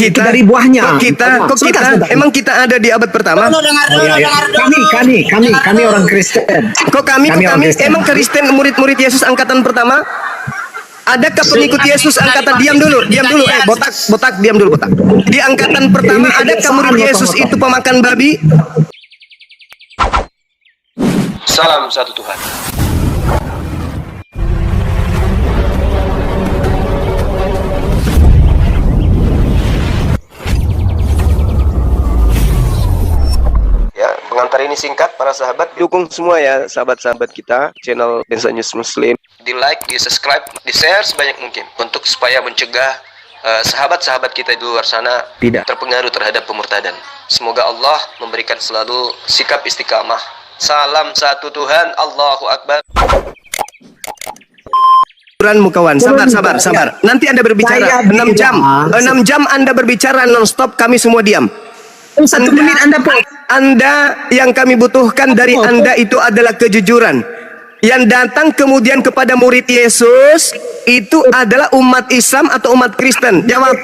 Itu dari buahnya. Kok kita emang kita ada di abad pertama? Kami orang Kristen. Kok kami emang Kristen murid-murid Yesus angkatan pertama? Adakah pengikut Yesus angkatan diam dulu, botak, diam dulu botak. Di angkatan pertama adakah murid Yesus itu pemakan babi? Salam satu Tuhan. Ya, pengantar ini singkat para sahabat. Dukung semua ya sahabat-sahabat kita channel Lensa News Muslim. Di like, di subscribe, di share sebanyak mungkin untuk supaya mencegah sahabat-sahabat kita di luar sana Tidak terpengaruh terhadap pemurtadan. Semoga Allah memberikan selalu sikap istiqamah. Salam satu Tuhan, Allahu Akbar. Kawan, sabar. Nanti Anda berbicara 6 jam. 6 jam Anda berbicara non-stop, kami semua diam. 1 menit Anda yang kami butuhkan dari Anda itu adalah kejujuran. Yang datang kemudian kepada murid Yesus itu adalah umat Islam atau umat Kristen? Jawab.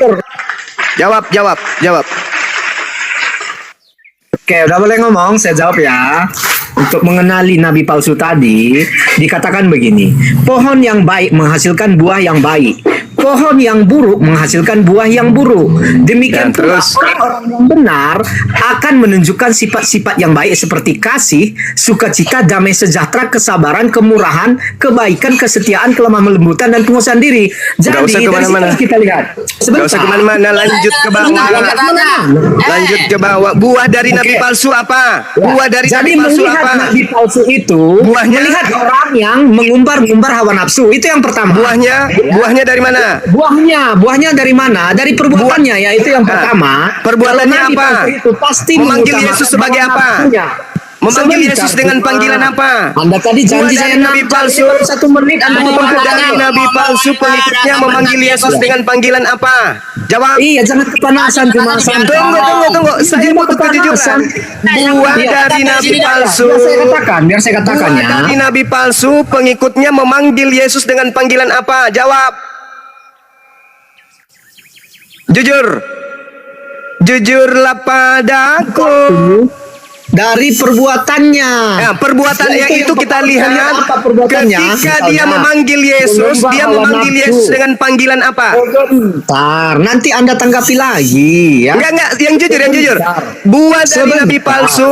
Oke, udah boleh ngomong, saya jawab ya. Untuk mengenali nabi palsu tadi, dikatakan begini. Pohon yang baik menghasilkan buah yang baik. Pohon yang buruk menghasilkan buah yang buruk. Demikian pula orang yang benar akan menunjukkan sifat-sifat yang baik seperti kasih, sukacita, damai sejahtera, kesabaran, kemurahan, kebaikan, kesetiaan, kelemah lembutan, dan penguasaan diri. Jadi dari situ kita lihat. Sebentar. Kemana-mana, lanjut ke bawah. Lanjut ke bawah. Buah dari nabi palsu apa? Buah dari nabi palsu apa? Nabi palsu itu melihat orang yang mengumbar-ngumbar hawa nafsu. Itu yang pertama. Buahnya dari mana? Buahnya dari mana? Dari perbuatannya, yaitu yang pertama. Perbuatannya apa? Itu pasti memanggil Yesus sebagai apa? Memanggil Yesus dengan panggilan apa? Anda tadi janji saya nabi palsu. 1 menit Anda dari nabi palsu pengikutnya memanggil Yesus dengan panggilan apa? Jawab. Iya, jangan kepanasan cuma Tunggu. Saya butuh kejujuran. Buah dari nabi palsu. Biar saya katakan ya. Dari nabi palsu pengikutnya memanggil Yesus dengan panggilan apa? Jawab. Jujurlah padaku. Dari perbuatannya. Ya, perbuatannya itu kita lihat ketika dia memanggil Yesus, dia memanggil Yesus dengan panggilan apa? Bentar, nanti Anda tanggapi lagi ya. Enggak, yang jujur. Buah dari nabi palsu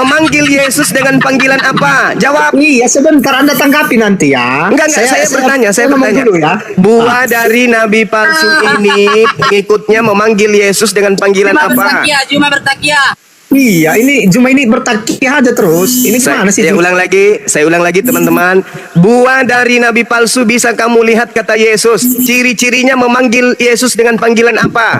memanggil Yesus dengan panggilan apa? Jawab. Iya, sebentar Anda tanggapi nanti ya. Enggak, saya bertanya. Dulu ya. Buah dari nabi palsu ini pengikutnya memanggil Yesus dengan panggilan apa? Cuma bertakia. Iya, cuma ini bertakiyah aja terus. Ini gimana sih? Saya ulang lagi teman-teman. Buah dari nabi palsu bisa kamu lihat kata Yesus. Ciri-cirinya memanggil Yesus dengan panggilan apa?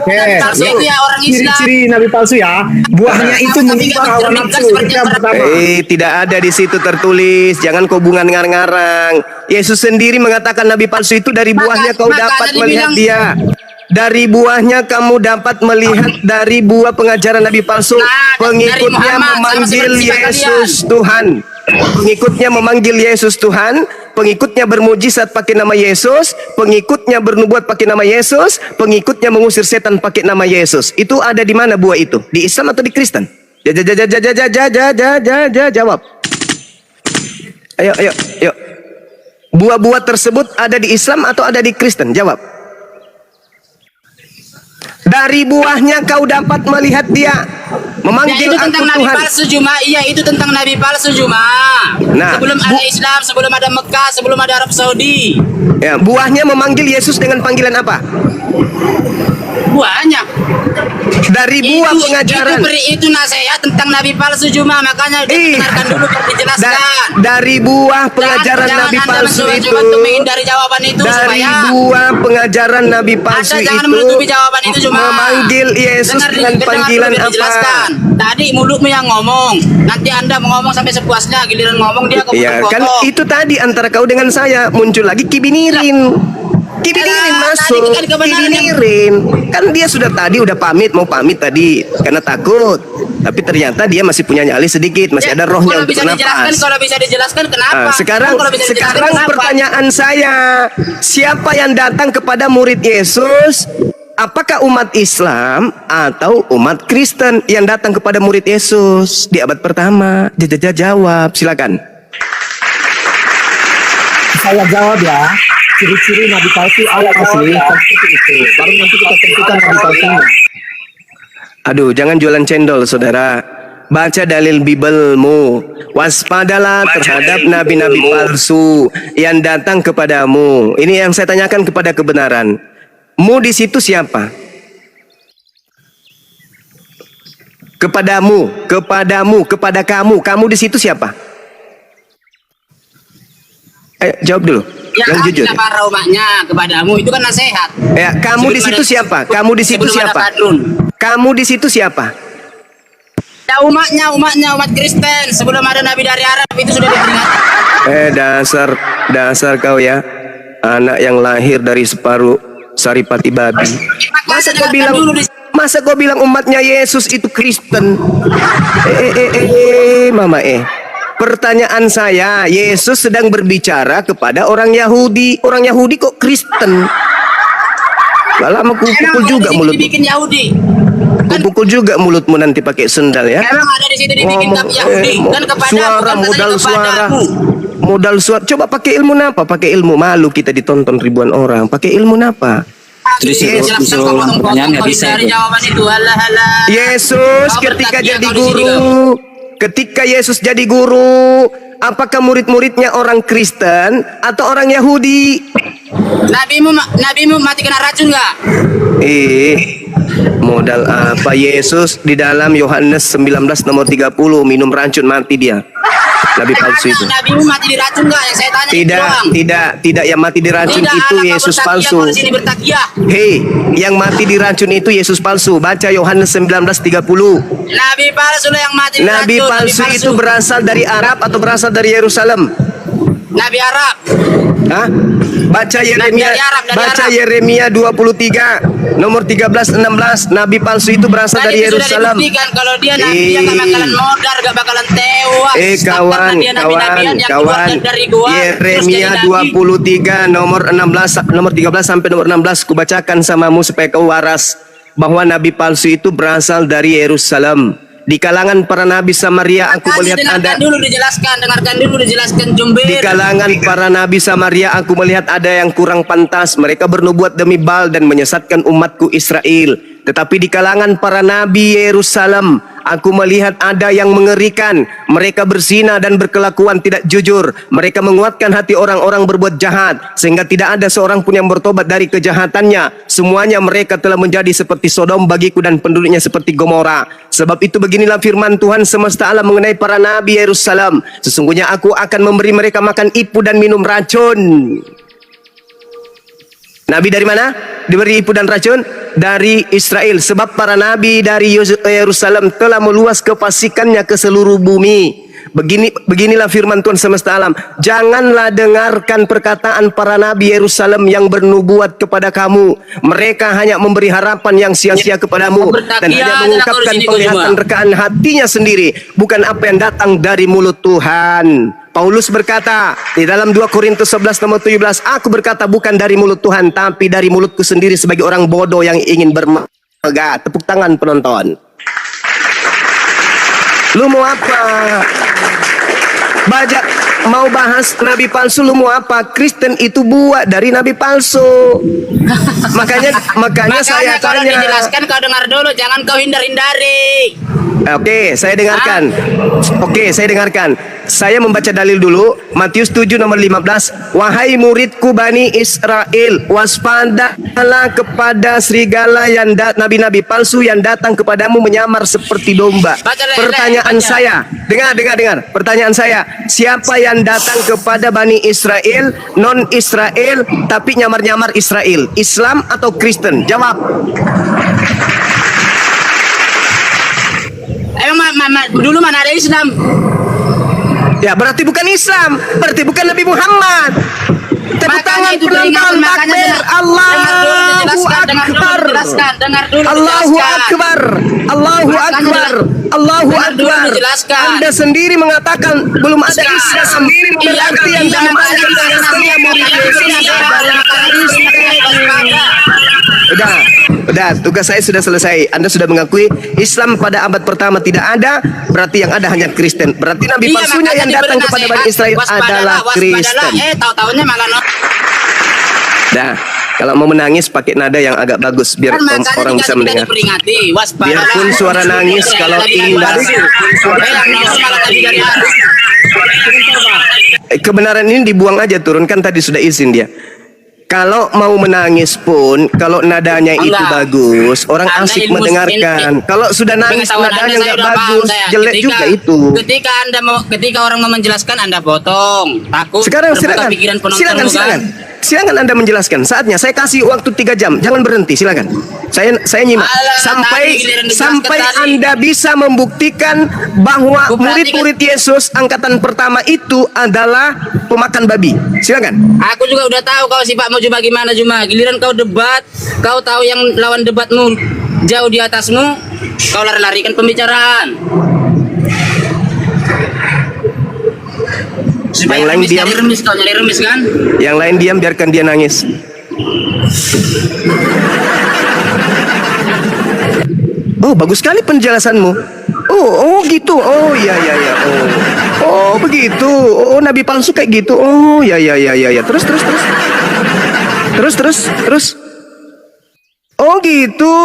Ciri-ciri nabi palsu ya. Buahnya itu mengubah hawa nafsu. Itu yang pertama. Tidak ada di situ tertulis. Jangan kau bungan ngarang-ngarang. Yesus sendiri mengatakan nabi palsu itu dari buahnya kau dapat melihat dia. Dari buahnya kamu dapat melihat dari buah pengajaran nabi palsu. Pengikutnya memanggil Yesus Tuhan. Pengikutnya memanggil Yesus Tuhan. Pengikutnya bermujizat pakai nama Yesus. Pengikutnya bernubuat pakai nama Yesus. Pengikutnya mengusir setan pakai nama Yesus. Itu ada di mana buah itu? Di Islam atau di Kristen? Jawab. Ayo. Buah-buah tersebut ada di Islam atau ada di Kristen? Jawab. Dari buahnya kau dapat melihat dia memanggil itu tentang nabi palsu cuma. Iya, itu tentang nabi palsu cuma. Sebelum ada Islam, sebelum ada Mekah, sebelum ada Arab Saudi. Ya, buahnya memanggil Yesus dengan panggilan apa? Buahnya. Dari buah pengajaran. Itu nasihat tentang nabi palsu cuma, makanya dengarkan dulu baru dijelaskan. Dari buah pengajaran nabi palsu itu. Dari jawaban itu dari buah pengajaran nabi palsu itu. Jangan menutupi jawaban itu cuma. Memanggil Yesus dengan panggilan apa? Tadi mulutmu yang ngomong. Nanti Anda mau ngomong sampai sepuasnya, giliran ngomong dia kok. Iya, kan itu tadi antara kau dengan saya muncul lagi kibinirin. Kibinirin masuk, kibinirin. Kan dia sudah mau pamit tadi karena takut. Tapi ternyata dia masih punya nyali sedikit, masih ada rohnya untuk bernafas. Kalau bisa dijelaskan kenapa? Sekarang pertanyaan saya, siapa yang datang kepada murid Yesus apakah umat Islam atau umat Kristen yang datang kepada murid Yesus di abad pertama? Jawab, silakan. Saya jawab ya. Ciri-ciri nabi palsu apa sih? Seperti itu. Baru nanti kita tentukan nabi palsunya. Aduh, jangan jualan cendol, saudara. Baca dalil Bibelmu. Waspadalah terhadap nabi-nabi palsu yang datang kepadamu. Ini yang saya tanyakan kepada kebenaran. Mu di situ siapa? Kepadamu, kepada kamu di situ siapa? Jawab dulu. Ya, yang jujur. para umatnya kepadamu itu kan nasihat. Ya, kamu di situ siapa? Kamu di situ siapa? Kamu di situ siapa? Ya, umat Kristen sebelum ada nabi dari Arab itu sudah diperingatkan. Dasar kau ya, anak yang lahir dari separuh saripati babi. Masa kau bilang umatnya Yesus itu Kristen? Mama Pertanyaan saya, Yesus sedang berbicara kepada orang Yahudi. Orang Yahudi kok Kristen? Lama pukul juga mulutmu. Dibikin Yahudi. Pukul juga mulutmu nanti pakai sendal ya. Emang ada di situ dibikin Yahudi kan kepada modal suara. Coba pakai ilmu apa? Pakai ilmu, malu kita ditonton ribuan orang. Pakai ilmu apa? Terus pertanyaan nggak bisa. Yesus ketika Yesus jadi guru, apakah murid-muridnya orang Kristen atau orang Yahudi? Nabimu mati kena racun nggak? Modal apa? Yesus di dalam Yohanes 19 nomor 30 minum racun, mati dia. Nabi palsu itu. Nabimu mati diracun nggak? Yang saya tanya. Tidak yang mati diracun itu Yesus palsu. Hei, yang mati diracun itu Yesus palsu. Baca Yohanes 19:30. Nabi palsu yang mati diracun. Nabi palsu itu berasal dari Arab atau berasal dari Yerusalem? Nabi Arab. Hah? Baca Yeremia 23 nomor 13-16. Nabi palsu itu berasal dari Yerusalem. Kalau dia nabi yang gak bakalan modar, gak bakalan tewas. Kawan. Yeremia 23 nomor 13 sampai nomor 16 kubacakan samamu supaya kau waras bahwa nabi palsu itu berasal dari Yerusalem. Di kalangan para nabi Samaria aku melihat ada. Dengarkan dulu dijelaskan Jumbir. Di kalangan para nabi Samaria aku melihat ada yang kurang pantas. Mereka bernubuat demi Baal dan menyesatkan umatku Israel. Tetapi di kalangan para nabi Yerusalem aku melihat ada yang mengerikan. Mereka berzina dan berkelakuan tidak jujur. Mereka menguatkan hati orang-orang berbuat jahat, sehingga tidak ada seorang pun yang bertobat dari kejahatannya. Semuanya mereka telah menjadi seperti Sodom bagiku dan penduduknya seperti Gomora. Sebab itu beginilah firman Tuhan semesta alam mengenai para nabi Yerusalem. Sesungguhnya aku akan memberi mereka makan ipu dan minum racun. Nabi dari mana? Diberi ipu dan racun? Dari Israel. Sebab para nabi dari Yerusalem telah meluas kefasikannya ke seluruh bumi. Beginilah firman Tuhan semesta alam. Janganlah dengarkan perkataan para nabi Yerusalem yang bernubuat kepada kamu. Mereka hanya memberi harapan yang sia-sia kepadamu dan hanya mengungkapkan penglihatan rekaan hatinya sendiri, bukan apa yang datang dari mulut Tuhan. Paulus berkata di dalam 2 Korintus 11 nomor 17, aku berkata bukan dari mulut Tuhan, tapi dari mulutku sendiri sebagai orang bodoh yang ingin bermegah. Tepuk tangan penonton. Lu mau apa? Mau bahas nabi palsu, lu mau apa? Kristen itu buah dari nabi palsu. Makanya saya kalau tanya. dijelaskan kau dengar dulu, jangan kau hindar-hindari. Oke, saya dengarkan. Saya membaca dalil dulu. Matius 7 nomor 15. Wahai muridku Bani Israel, waspadalah kepada serigala yang nabi-nabi palsu yang datang kepadamu menyamar seperti domba. Pertanyaan saya, dengar. Pertanyaan saya, siapa yang datang kepada Bani Israel, non Israel tapi nyamar-nyamar Israel? Islam atau Kristen? Jawab. Emang dulu mana ada Islam? Ya berarti bukan Islam, berarti bukan Nabi Muhammad. Tepuk tangan penonton, takbir, Allahu Akbar. Allahu Akbar. Allahu Akbar. Allahu Akbar. Anda sendiri mengatakan belum ada Islam. Berarti yang belum ada Islam. Udah. Udah, tugas saya sudah selesai. Anda sudah mengakui Islam pada abad pertama tidak ada, berarti yang ada hanya Kristen. Berarti nabi palsunya yang datang kepada Bani Israel adalah Kristen. Tahu-tahunya malah Dah, kalau mau menangis pakai nada yang agak bagus biar orang bisa mendengar. Biarpun suara nangis kalau indah. Kebenaran ini dibuang aja, turunkan tadi sudah izin dia. Kalau mau menangis pun, kalau nadanya itu bagus, orang asik mendengarkan. Kalau sudah nangis nadanya nggak bagus, jelek juga itu. Ketika orang mau menjelaskan, Anda potong. Takut. Sekarang terbuka pikiran penonton, silakan. Silakan Anda menjelaskan. Saatnya saya kasih waktu 3 jam. Jangan berhenti, silakan. Saya nyimak sampai Anda bisa membuktikan bahwa murid-murid Yesus angkatan pertama itu adalah pemakan babi. Silakan. Aku juga udah tahu kau sifatmu cuma gimana cuma. Giliran kau debat, kau tahu yang lawan debatmu jauh di atasmu, kau lari-larikan pembicaraan. Yang lain diam. Nyari remis kan? Yang lain diam, biarkan dia nangis. Oh, bagus sekali penjelasanmu. Oh gitu. Oh ya. Oh begitu. Oh, nabi palsu kayak gitu. Oh ya. Terus. Oh gitu.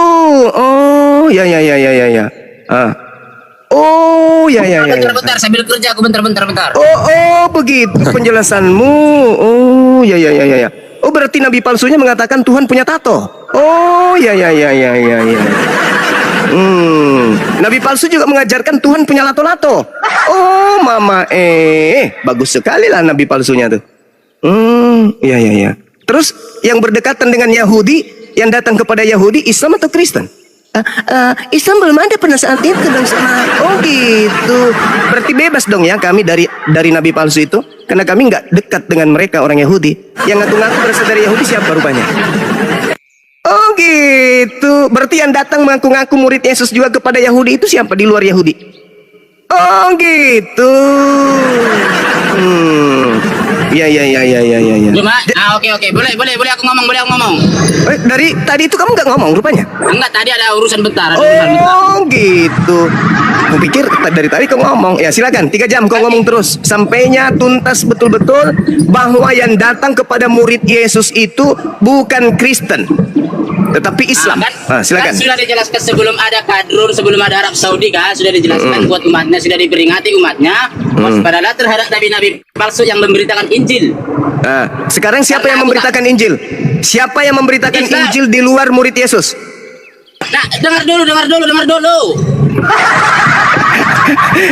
Oh ya. Oh ya. Bentar, sambil kerja aku bentar. Oh begitu penjelasanmu. Oh ya. Oh, berarti nabi palsunya mengatakan Tuhan punya tato. Oh ya. Nabi palsu juga mengajarkan Tuhan punya lato-lato. Oh mama bagus sekali lah nabi palsunya tuh. Ya. Terus yang berdekatan dengan Yahudi, yang datang kepada Yahudi, Islam atau Kristen? Islam belum ada pada saat itu dong sama. Oh gitu. Berarti bebas dong ya kami dari nabi palsu itu, karena kami nggak dekat dengan mereka orang Yahudi. Yang ngaku-ngaku berasal dari Yahudi siapa rupanya? Oh gitu. Berarti yang datang mengaku-ngaku murid Yesus juga kepada Yahudi itu siapa di luar Yahudi? Oh gitu. Ya. Cuma, oke. Boleh aku ngomong. Dari tadi itu kamu nggak ngomong rupanya? Enggak, tadi ada urusan bentar. Oh gitu. Aku pikir dari tadi kau ngomong. Ya silakan, 3 jam kau ngomong terus sampainya tuntas betul-betul bahwa yang datang kepada murid Yesus itu bukan Kristen, tetapi Islam. Silakan. Kan sudah dijelaskan sebelum ada kadrun, sebelum ada Arab Saudi kan, sudah dijelaskan buat umatnya, sudah diperingati umatnya waspadalah terhadap nabi-nabi palsu yang memberitakan Injil. Sekarang siapa yang memberitakan Injil? Siapa yang memberitakan Injil di luar murid Yesus? Nah, dengar dulu.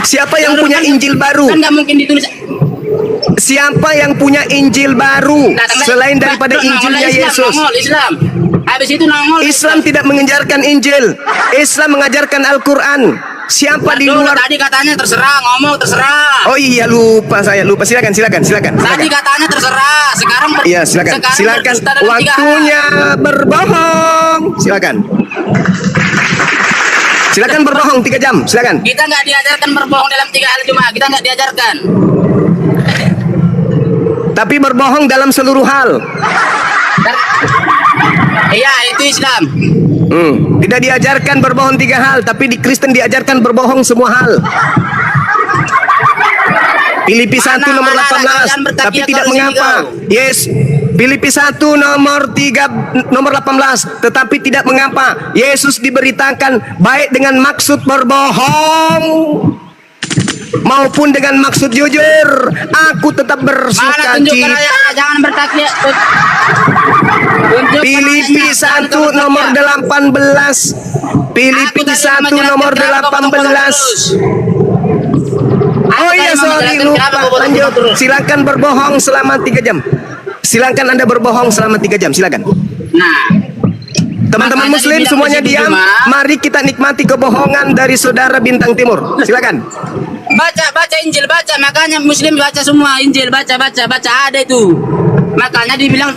Siapa yang punya Injil baru? Kan nggak mungkin ditulis. Siapa yang punya Injil baru selain daripada Injilnya Yesus? Islam. Habis itu nongol. Islam tidak mengajarkan Injil. Islam mengajarkan Al-Quran. Siapa di luar? Tadi katanya terserah, ngomong terserah. Oh iya, saya lupa. Silakan. Tadi katanya terserah. Sekarang iya, silakan. Waktunya berbohong. Silakan berbohong 3 jam. Silakan. Kita nggak diajarkan berbohong dalam 3 hal cuma. Kita nggak diajarkan. Tapi berbohong dalam seluruh hal. Iya, itu Islam. Tidak diajarkan berbohong 3 hal, tapi di Kristen diajarkan berbohong semua hal. Filipi 1 nomor 18, tapi tidak mengapa. Yes, Filipi 1 nomor 18, tetapi tidak mengapa. Yesus diberitakan baik dengan maksud berbohong maupun dengan maksud jujur. Aku tetap bersuka cita. Jangan bertakya. Filipi 1 nomor 18. Filipi 1 nomor 18. Oh iya, sorry, lupa. Lanjut. Silakan berbohong selama 3 jam. Silakan Anda berbohong selama 3 jam. Silakan. Nah, teman-teman muslim semuanya diam. Mari kita nikmati kebohongan dari saudara Bintang Timur. Silakan. Baca Injil, makanya muslim baca semua Injil, baca ada itu. Makanya dibilang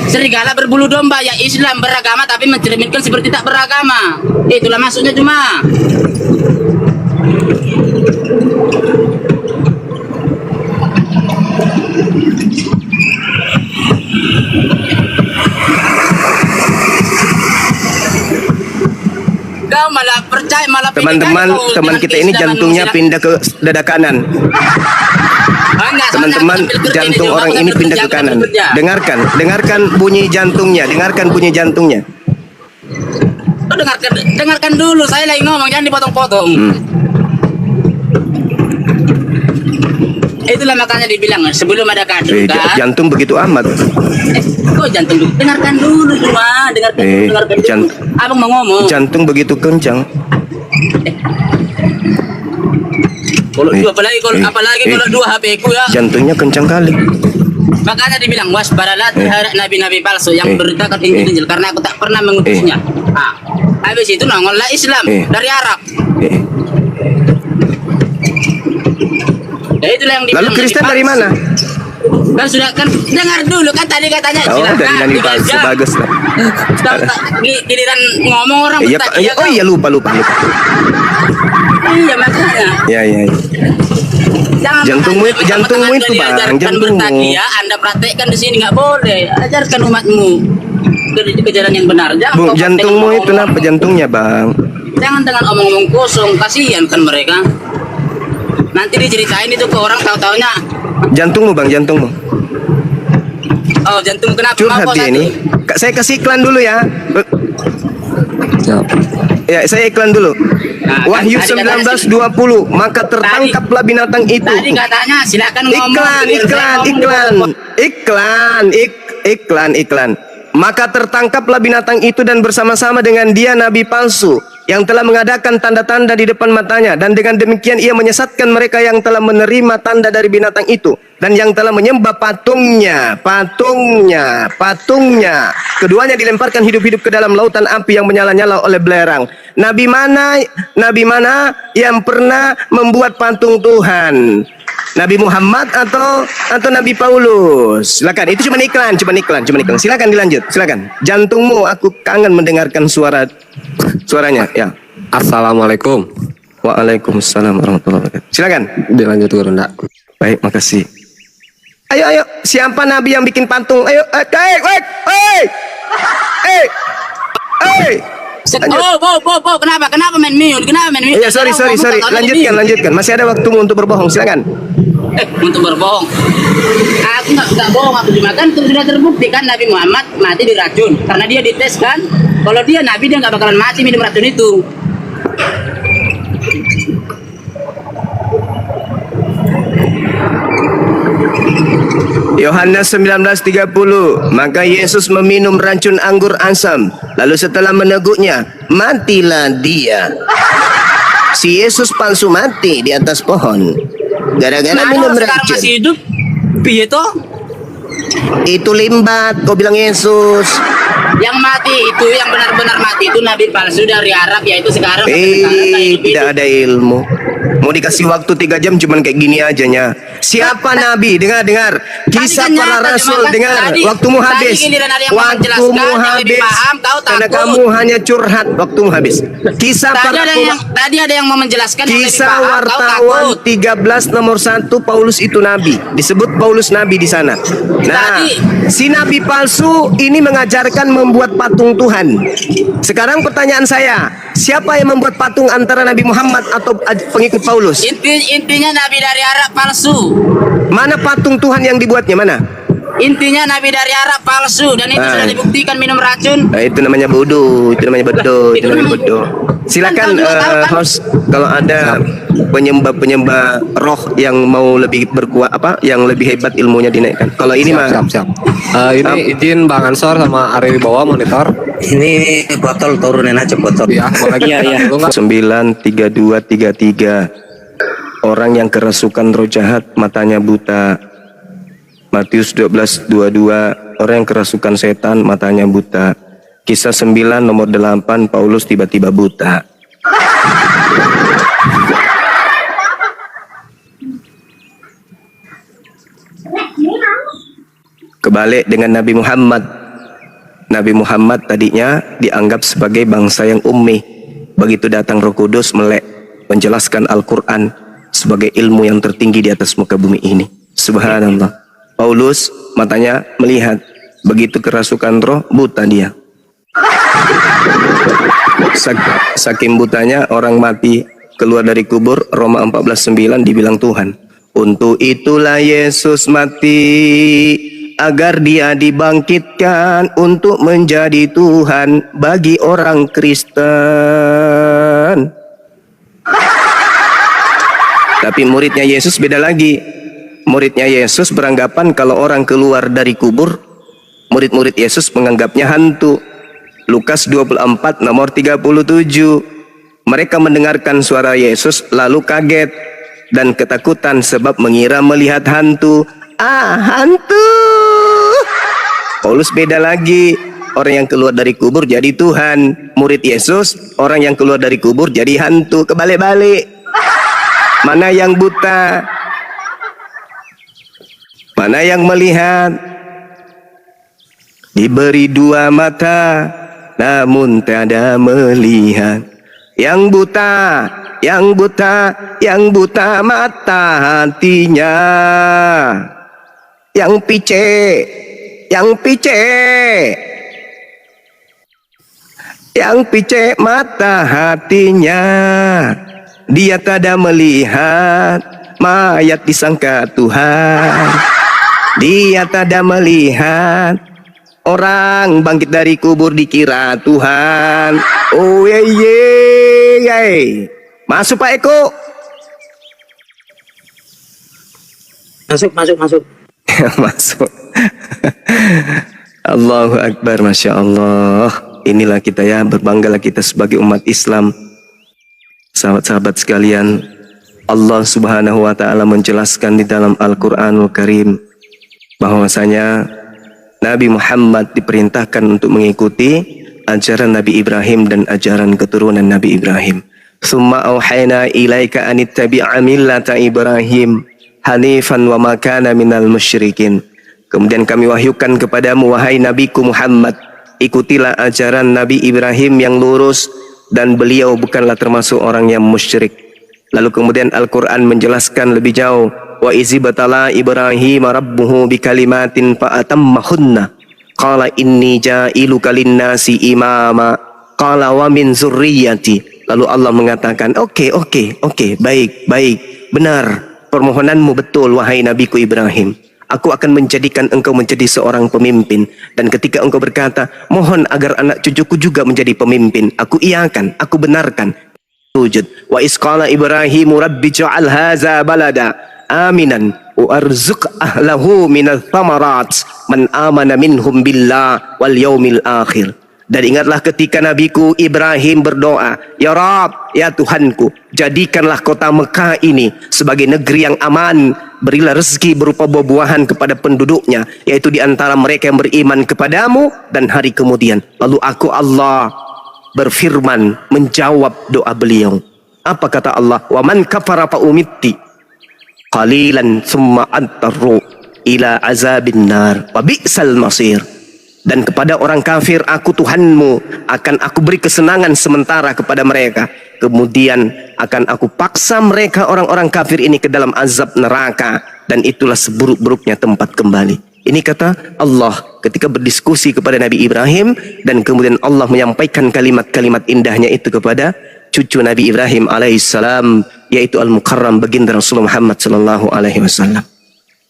serigala berbulu domba, ya Islam beragama tapi mencerminkan seperti tak beragama. Itulah maksudnya cuma. malah percaya malah Teman-teman, teman kita ini jantungnya pindah ke dada kanan. Teman-teman, jantung orang ini pindah ke kanan. Dengarkan bunyi jantungnya, dengarkan bunyi jantungnya. Oh, dengarkan dulu, saya lagi ngomong, jangan dipotong-potong. Itulah makanya dibilang sebelum ada kado kan. Jantung begitu amat. Kok jantung dulu? Dengarkan dulu cuma, dengarkan dulu. Abang mau ngomong. Jantung begitu kencang. Kalau apalagi kalau dua HP ku ya. Jantungnya kencang kali. Makanya dibilang waspadalah terhadap nabi-nabi palsu yang beritakan Injil karena aku tak pernah mengutusnya. Habis itu nongollah Islam dari Arab. Ya itulah yang dibilang. Lalu Kristen dari mana? Kan sudah kan dengar dulu kan tadi katanya dari nabi palsu, bagus lah. Giliran ngomong orang Oh iya lupa. Iya makanya. Ya. Jantungmu itu bang, jantungmu. Ya, Anda praktekkan di sini nggak boleh. Ajarkan umatmu ke jalan yang benar. Bung, jantungmu itu kenapa jantungnya bang? Jangan dengan omong-omong kosong, kasihan kan mereka. Nanti diceritain itu ke orang tahu-taunya. Jantungmu bang, jantungmu. Oh jantung kenapa? Curhat dia ini. Saya kasih iklan dulu ya. Ya, saya iklan dulu. Nah, Wahyu tadi 19:20, maka tertangkaplah binatang itu. Tadi katanya silakan ngomong. Iklan. Maka tertangkaplah binatang itu dan bersama-sama dengan dia nabi palsu yang telah mengadakan tanda-tanda di depan matanya, dan dengan demikian ia menyesatkan mereka yang telah menerima tanda dari binatang itu dan yang telah menyembah patungnya. Keduanya dilemparkan hidup-hidup ke dalam lautan api yang menyala-nyala oleh belerang. Nabi mana yang pernah membuat patung Tuhan? Nabi Muhammad atau Nabi Paulus? Silakan, itu cuma iklan. Silakan dilanjut, silakan. Jantungmu, aku kangen mendengarkan suaranya. Ya. Assalamualaikum. Waalaikumsalam warahmatullahi wabarakatuh. Silakan. Dilanjut guru enggak? Baik, makasih. Ayo, siapa nabi yang bikin patung? Ayo, Kenapa main mute? Iya, sorry. Lanjutkan. Masih ada waktumu untuk berbohong, silakan. Untuk berbohong. Aku nggak bohong, aku dimakan. Itu sudah terbukti kan Nabi Muhammad mati diracun karena dia dites kan. Kalau dia Nabi dia nggak bakalan mati minum racun itu. Yohanes 19:30, maka Yesus meminum racun anggur asam, lalu setelah meneguknya, matilah dia. Si Yesus palsu mati di atas pohon gara-gara minum racun. Masih hidup? Piye toh? Itu limbat, kau bilang Yesus. Yang mati itu, yang benar-benar mati itu nabi palsu dari Arab, yaitu sekarang. Tidak ada ilmu. Mau dikasih waktu 3 jam cuman kayak gini aja nya. Siapa nabi? Dengar. Kisah para rasul, dengar. Waktumu habis. Karena kamu hanya curhat. Waktumu habis. Kisah para tadi ada yang mau menjelaskan. Kisah wartawan 13 nomor 1, Paulus itu nabi. Disebut Paulus nabi di sana. Nah, si nabi palsu ini mengajarkan membuat patung Tuhan. Sekarang pertanyaan saya, siapa yang membuat patung antara Nabi Muhammad atau pengikut Paulus? Intinya nabi dari Arab palsu. Mana patung Tuhan yang dibuatnya, mana? Intinya nabi dari Arab palsu dan itu sudah dibuktikan minum racun. Nah, itu namanya bodoh. Silakan host, kalau ada penyembah roh yang mau lebih berkuat yang lebih hebat ilmunya dinaikkan. Kalau ini siap. Ini izin Bang Ansor sama Ari bawa monitor. Ini botol turunin aja botol. Ya, Iya. 9:32:33. Orang yang kerasukan roh jahat matanya buta. Matius 12:22. Orang yang kerasukan setan matanya buta. Kisah 9 nomor 8, Paulus tiba-tiba buta. Kebalik dengan Nabi Muhammad. Nabi Muhammad tadinya dianggap sebagai bangsa yang ummi. Begitu datang Roh Kudus melek menjelaskan Al-Quran sebagai ilmu yang tertinggi di atas muka bumi ini. Subhanallah. Paulus matanya melihat, begitu kerasukan roh buta dia. Saking butanya orang mati keluar dari kubur, Roma 14:9 dibilang Tuhan. Untuk itulah Yesus mati, agar dia dibangkitkan untuk menjadi Tuhan bagi orang Kristen. Tapi muridnya Yesus beda lagi. Muridnya Yesus beranggapan kalau orang keluar dari kubur, murid-murid Yesus menganggapnya hantu. Lukas 24 nomor 37. Mereka mendengarkan suara Yesus lalu kaget dan ketakutan sebab mengira melihat hantu. Hantu. Paulus beda lagi. Orang yang keluar dari kubur jadi Tuhan. Murid Yesus, orang yang keluar dari kubur jadi hantu. Kebalik-balik. Mana yang buta? Mana yang melihat? Diberi dua mata, namun tiada melihat. Yang buta mata hatinya. Yang pice mata hatinya. Dia tada melihat, mayat disangka Tuhan. Dia tada melihat, orang bangkit dari kubur dikira Tuhan. Oh ye. Masuk Pak Eko. Masuk. Masuk. Allahu Akbar, Masya Allah. Inilah kita ya, berbanggalah kita sebagai umat Islam. Sahabat-sahabat sekalian, Allah Subhanahu wa Ta'ala menjelaskan di dalam Al-Quranul Karim bahwasanya Nabi Muhammad diperintahkan untuk mengikuti ajaran Nabi Ibrahim dan ajaran keturunan Nabi Ibrahim. Summa auhayna ilaika anittabi'a millata Ibrahim hanifan wa ma kana minal musyrikin. Kemudian kami wahyukan kepadamu wahai Nabiku Muhammad, ikutilah ajaran Nabi Ibrahim yang lurus dan beliau bukanlah termasuk orang yang musyrik. Lalu kemudian Al-Quran menjelaskan lebih jauh, wa izibtala Ibrahim rabbuhu bikalimatin fa'atammahunna qala inni ja'iluka linnasi imama qala wa min zurriyyati. Lalu Allah mengatakan, oke, baik, benar, permohonanmu betul wahai Nabiku Ibrahim. Aku akan menjadikan engkau menjadi seorang pemimpin. Dan ketika engkau berkata, mohon agar anak cucuku juga menjadi pemimpin, aku iakan, aku benarkan. Wujud. Wa isqala Ibrahimu rabbi ja'al haza balada aminan wa arzuq ahlahu minal thamarat man amana minhum billah wal yaumil akhir. Dan ingatlah ketika Nabiku Ibrahim berdoa, ya Rabb, ya Tuhanku, jadikanlah kota Mekah ini sebagai negeri yang aman. Berilah rezeki berupa buah-buahan kepada penduduknya, yaitu di antara mereka yang beriman kepadamu dan hari kemudian. Lalu aku Allah berfirman menjawab doa beliau. Apa kata Allah? Wa man kafara fa umitti qalilan summa antaru ila azabin nar wa bi'sal masir. Dan kepada orang kafir aku Tuhanmu akan aku beri kesenangan sementara kepada mereka. Kemudian akan aku paksa mereka orang-orang kafir ini ke dalam azab neraka. Dan itulah seburuk-buruknya tempat kembali. Ini kata Allah ketika berdiskusi kepada Nabi Ibrahim. Dan kemudian Allah menyampaikan kalimat-kalimat indahnya itu kepada cucu Nabi Ibrahim alaihissalam, yaitu Al-Mukarram baginda Rasulullah Muhammad sallallahu alaihi wasallam.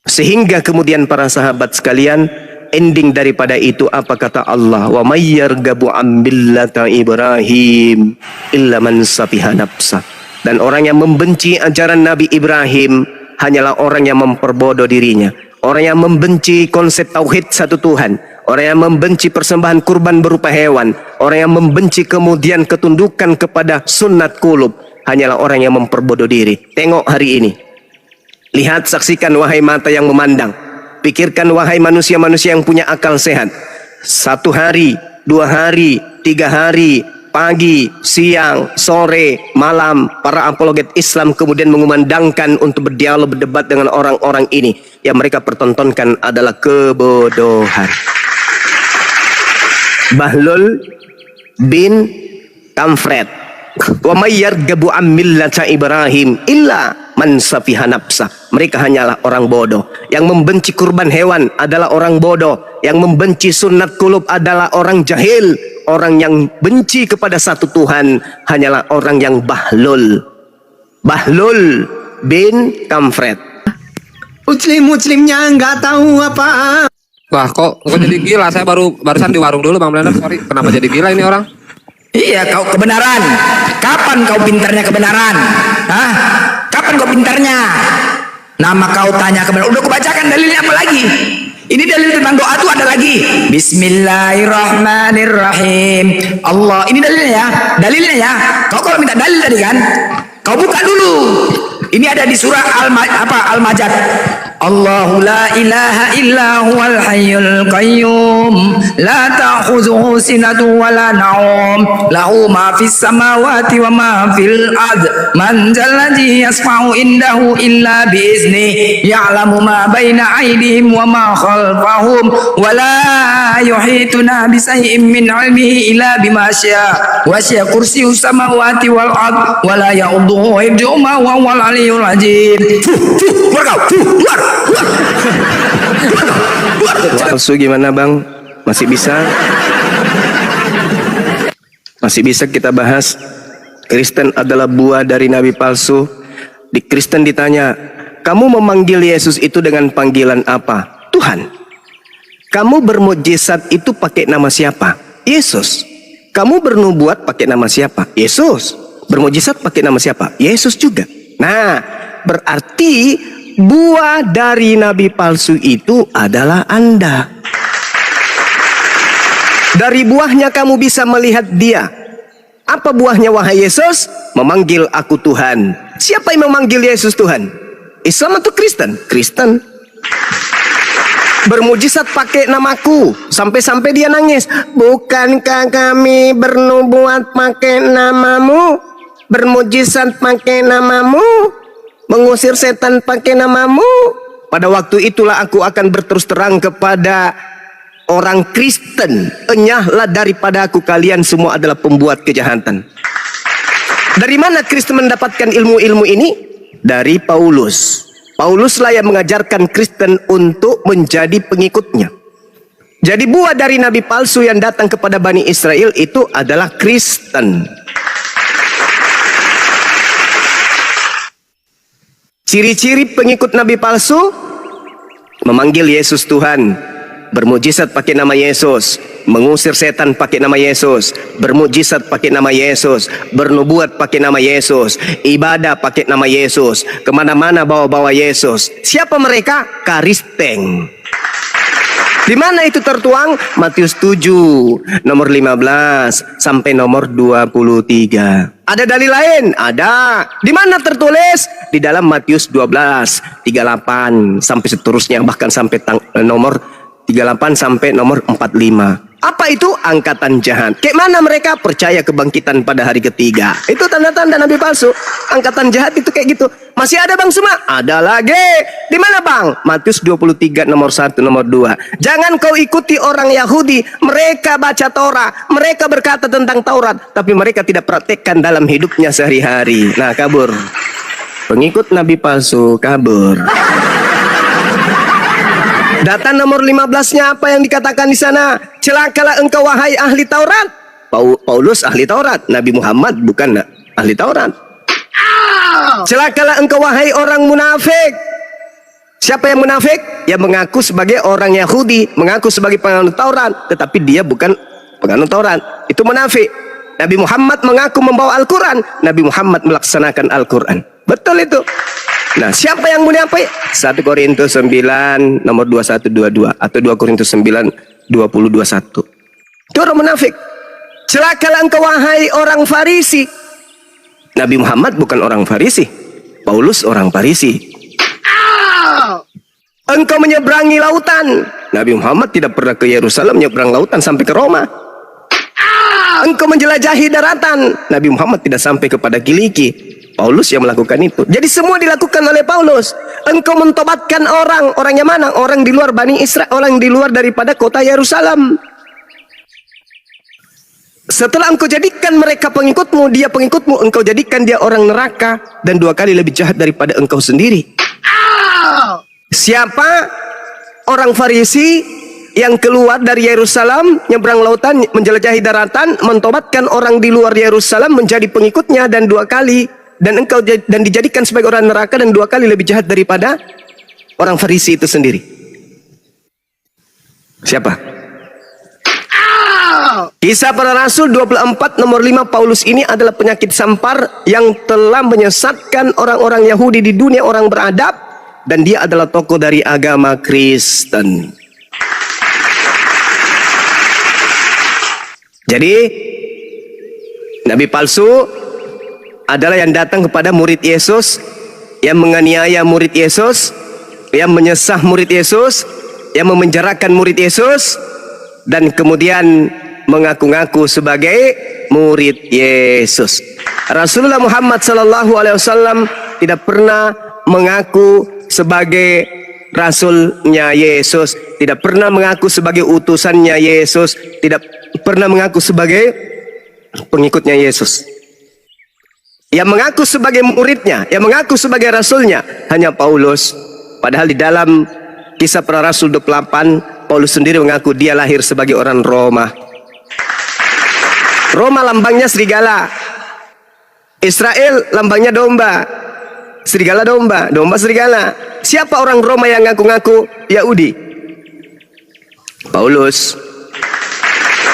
Sehingga kemudian para sahabat sekalian, ending daripada itu apa kata Allah? Wa may yarghabu an millata Ibrahim illa man safiha nafsa. Dan orang yang membenci ajaran Nabi Ibrahim hanyalah orang yang memperbodoh dirinya. Orang yang membenci konsep tauhid satu Tuhan. Orang yang membenci persembahan kurban berupa hewan. Orang yang membenci kemudian ketundukan kepada sunnat kulub hanyalah orang yang memperbodoh diri. Tengok hari ini. Lihat, saksikan wahai mata yang memandang. Pikirkan wahai manusia-manusia yang punya akal sehat. 1 hari, 2 hari, 3 hari, pagi, siang, sore, malam, para apologet Islam kemudian mengumandangkan untuk berdialog, berdebat dengan orang-orang ini. Yang mereka pertontonkan adalah kebodohan. Bahlul bin Kamfret. Wa may yarghabu an millata Ibrahim illa man safiha nafsa. mereka hanyalah orang bodoh. Yang membenci kurban hewan adalah orang bodoh. Yang membenci sunat kulub adalah orang jahil. Orang yang benci kepada satu Tuhan hanyalah orang yang bahlul. Bahlul bin Kamfret. Muslimnya nggak tahu apa. Wah, kok jadi gila? Saya barusan di warung dulu, Bang Blender. Sorry, kenapa jadi gila ini orang? Iya, kau kebenaran. Kapan kau pintarnya kebenaran? Hah? Kapan kau pintarnya? Nama kau tanya kebenaran. Udah kau bacakan dalilnya apa lagi? Ini dalil tentang doa tuh ada lagi. Bismillahirrahmanirrahim. Allah, ini dalilnya ya. Dalilnya ya. Kau kalau minta dalil tadi kan, kau buka dulu. Ini ada di surah Al-Majad. Allahu la ilaha illa huwal hayyul qayyum la ta'khudhuhu sinatun wa la nawm lahu ma fis samawati wa ma fil ard man zalladhi yasfa'u indahu illa bi izni ya'lamu ma baina aydihim wa ma khalfahum wa la yuhituna bi shay'in min 'ilmihi illa bima syaa wa syaa kursiyyus samawati wal ard wa la ya'uduhu hifdhuhuma wa huwal 'aliyyul 'azim. Keluar. Palsu gimana bang? Masih bisa? Masih bisa kita bahas. Kristen adalah buah dari nabi palsu. Di Kristen ditanya, kamu memanggil Yesus itu dengan panggilan apa? Tuhan. Kamu bermukjizat itu pakai nama siapa? Yesus. Kamu bernubuat pakai nama siapa? Yesus. Bermukjizat pakai nama siapa? Yesus juga. Nah, berarti buah dari nabi palsu itu adalah Anda. Dari buahnya kamu bisa melihat dia. Apa buahnya wahai Yesus? Memanggil aku Tuhan. Siapa yang memanggil Yesus Tuhan? Islam atau Kristen? Kristen. Bermujizat pakai namaku. Sampai-sampai dia nangis. Bukankah kami bernubuat pakai namamu? Bermujizat pakai namamu? Mengusir setan pakai namamu. Pada waktu itulah aku akan berterus terang kepada orang Kristen, enyahlah daripada aku, kalian semua adalah pembuat kejahatan. Dari mana Kristen mendapatkan ilmu-ilmu ini? Dari Paulus. Pauluslah yang mengajarkan Kristen untuk menjadi pengikutnya. Jadi buah dari nabi palsu yang datang kepada Bani Israel itu adalah Kristen. Ciri-ciri pengikut nabi palsu: memanggil Yesus Tuhan, bermujizat pakai nama Yesus, mengusir setan pakai nama Yesus, bermujizat pakai nama Yesus, bernubuat pakai nama Yesus, ibadah pakai nama Yesus, kemana-mana bawa-bawa Yesus. Siapa mereka? Kristen. Di mana itu tertuang? Matius 7 nomor 15 sampai nomor 23. Ada dalil lain? Ada. Di mana tertulis? Di dalam Matius 12 38 sampai seterusnya, bahkan sampai nomor 38 sampai nomor 45. Apa itu? Angkatan jahat. Kayak mana mereka? Percaya kebangkitan pada hari ketiga. Itu tanda-tanda nabi palsu. Angkatan jahat itu kayak gitu. Masih ada bang semua? Ada lagi. Di mana bang? Matius 23 nomor 1 nomor 2. Jangan kau ikuti orang Yahudi. Mereka baca Torah, mereka berkata tentang Taurat, tapi mereka tidak praktekkan dalam hidupnya sehari-hari. Nah, kabur. Pengikut nabi palsu kabur. Data nomor 15-nya apa yang dikatakan di sana? Celakalah engkau wahai ahli Taurat. Paulus ahli Taurat, Nabi Muhammad bukan ahli Taurat. Celakalah engkau wahai orang munafik. Siapa yang munafik? Yang mengaku sebagai orang Yahudi, mengaku sebagai penganut Taurat, tetapi dia bukan penganut Taurat. Itu munafik. Nabi Muhammad mengaku membawa Al-Quran, Nabi Muhammad melaksanakan Al-Quran. Betul itu. Nah, siapa yang munafik? 1 Korintus 9 nomor 21-22 atau 2 Korintus 9 20-21. Itu orang munafik. Celakalah engkau wahai orang Farisi. Nabi Muhammad bukan orang Farisi. Paulus orang Farisi. Engkau menyeberangi lautan. Nabi Muhammad tidak pernah ke Yerusalem, menyeberang lautan sampai ke Roma. Engkau menjelajahi daratan. Nabi Muhammad tidak sampai kepada Kiliki. Paulus yang melakukan itu. Jadi semua dilakukan oleh Paulus. Engkau mentobatkan orang yang mana? Orang di luar Bani Israel, orang di luar daripada kota Yerusalem. Setelah engkau jadikan mereka pengikutmu, dia pengikutmu, engkau jadikan dia orang neraka dan 2 kali lebih jahat daripada engkau sendiri. Siapa orang Farisi yang keluar dari Yerusalem, nyebrang lautan, menjelajahi daratan, mentobatkan orang di luar Yerusalem menjadi pengikutnya, dan 2 kali, dan dijadikan sebagai orang neraka, dan 2 kali lebih jahat daripada orang Farisi itu sendiri. Siapa? Kisah Para Rasul 24 nomor 5, Paulus ini adalah penyakit sampar yang telah menyesatkan orang-orang Yahudi di dunia orang beradab, dan dia adalah tokoh dari agama Kristen. Jadi nabi palsu adalah yang datang kepada murid Yesus, yang menganiaya murid Yesus, yang menyesah murid Yesus, yang memenjarakan murid Yesus, dan kemudian mengaku-ngaku sebagai murid Yesus. Rasulullah Muhammad SAW tidak pernah mengaku sebagai rasulnya Yesus, tidak pernah mengaku sebagai utusannya Yesus, tidak pernah mengaku sebagai pengikutnya Yesus. Yang mengaku sebagai muridnya, yang mengaku sebagai rasulnya hanya Paulus. Padahal di dalam Kisah Para Rasul 28, Paulus sendiri mengaku dia lahir sebagai orang Roma. Roma lambangnya serigala, Israel lambangnya domba, serigala domba, domba serigala. Siapa orang Roma yang ngaku-ngaku Yahudi? Paulus.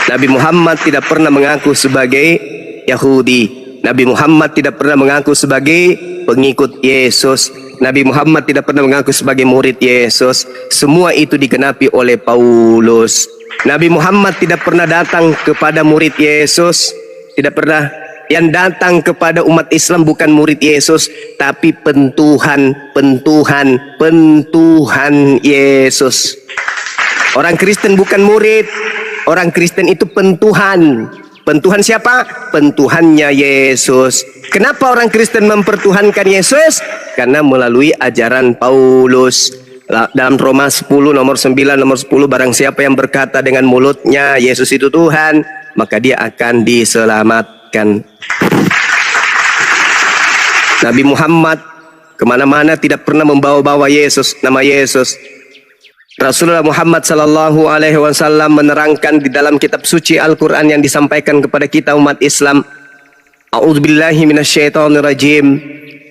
Nabi Muhammad tidak pernah mengaku sebagai Yahudi. Nabi Muhammad tidak pernah mengaku sebagai pengikut Yesus. Nabi Muhammad tidak pernah mengaku sebagai murid Yesus. Semua itu digenapi oleh Paulus. Nabi Muhammad tidak pernah datang kepada murid Yesus, tidak pernah. Yang datang kepada umat Islam bukan murid Yesus, tapi pentuhan Yesus. Orang Kristen bukan murid, orang Kristen itu pentuhan. Pentuhan siapa? Pentuhannya Yesus. Kenapa orang Kristen mempertuhankan Yesus? Karena melalui ajaran Paulus. Dalam Roma 10 nomor 9 nomor 10, barang siapa yang berkata dengan mulutnya Yesus itu Tuhan, maka dia akan diselamatkan. Nabi Muhammad kemana-mana tidak pernah membawa-bawa Yesus, nama Yesus. Rasulullah Muhammad sallallahu alaihi wasallam menerangkan di dalam kitab suci Al-Quran yang disampaikan kepada kita umat Islam, A'udzubillahi minasyaitonirrajim.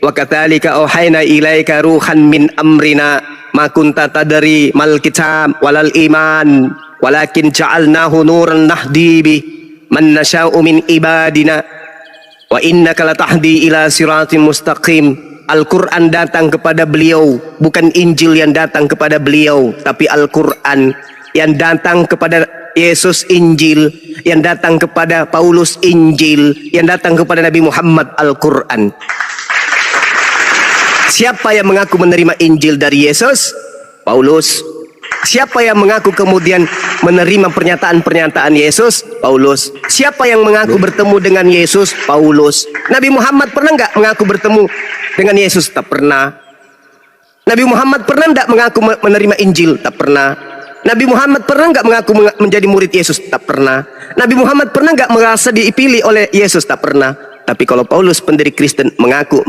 Wa katsalika auhayna ilaika ruhan min amrina ma kunta tadri mal kitab walal iman walakin ja'alnahu nuran nahdi bi man nasya'u min ibadina wa innaka latahdi ila siratim mustaqim. Al-Quran datang kepada beliau, bukan Injil yang datang kepada beliau, tapi Al-Quran yang datang kepada Yesus Injil, yang datang kepada Paulus Injil, yang datang kepada Nabi Muhammad Al-Quran. Siapa yang mengaku menerima Injil dari Yesus? Paulus. Siapa yang mengaku kemudian menerima pernyataan-pernyataan Yesus? Paulus. Siapa yang mengaku bertemu dengan Yesus? Paulus. Nabi Muhammad pernah nggak mengaku bertemu dengan Yesus? Tak pernah. Nabi Muhammad pernah nggak mengaku menerima Injil? Tak pernah. Nabi Muhammad pernah nggak mengaku menjadi murid Yesus? Tak pernah. Nabi Muhammad pernah nggak merasa dipilih oleh Yesus? Tak pernah. Tapi kalau Paulus pendiri Kristen mengaku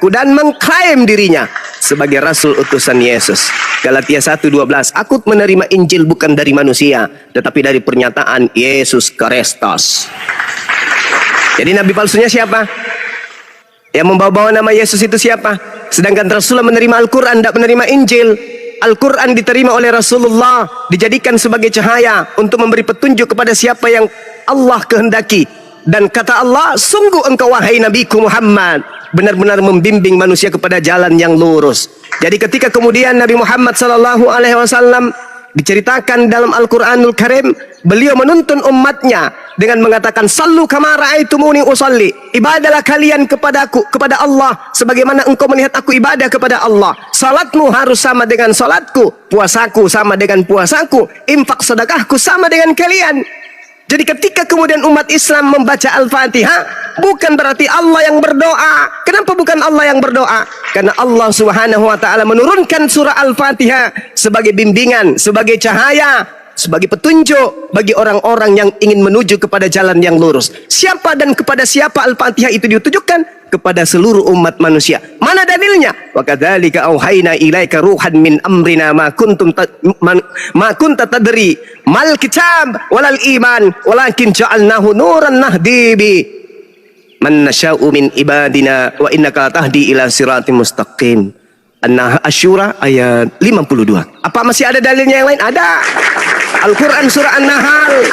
dan mengklaim dirinya sebagai rasul utusan Yesus. Galatia 1:12, aku menerima Injil bukan dari manusia, tetapi dari pernyataan Yesus Kristus. Jadi nabi palsunya siapa? Yang membawa-bawa nama Yesus itu siapa? Sedangkan Rasulullah menerima Al-Quran, tidak menerima Injil. Al-Quran diterima oleh Rasulullah, dijadikan sebagai cahaya untuk memberi petunjuk kepada siapa yang Allah kehendaki. Dan kata Allah, sungguh engkau wahai Nabiku Muhammad benar-benar membimbing manusia kepada jalan yang lurus. Jadi ketika kemudian Nabi Muhammad SAW diceritakan dalam Al-Quranul Karim, beliau menuntun umatnya dengan mengatakan, sallu kama ra'aitumuni usalli, ibadahlah kalian kepadaku, kepada Allah sebagaimana engkau melihat aku ibadah kepada Allah. Salatmu harus sama dengan salatku, puasaku sama dengan puasaku, infak sedekahku sama dengan kalian. Jadi ketika kemudian umat Islam membaca Al-Fatihah, bukan berarti Allah yang berdoa. Kenapa bukan Allah yang berdoa? Karena Allah Subhanahu wa ta'ala menurunkan surah Al-Fatihah sebagai bimbingan, sebagai cahaya, sebagai petunjuk bagi orang-orang yang ingin menuju kepada jalan yang lurus. Siapa dan kepada siapa Al-Fatihah itu ditujukan? Kepada seluruh umat manusia. Mana dalilnya? Wa kadzalika auhayna ilaika ruhan min amrina ma kunta tadri mal kitab walal iman walakin ja'alnahu nuran nahdi bi man nasya'u min ibadina wa innaka tahdi ila siratim mustaqim. Asy-Syura ayat 52. Apa masih ada dalilnya yang lain? Ada. Al-Quran surah An-Nahl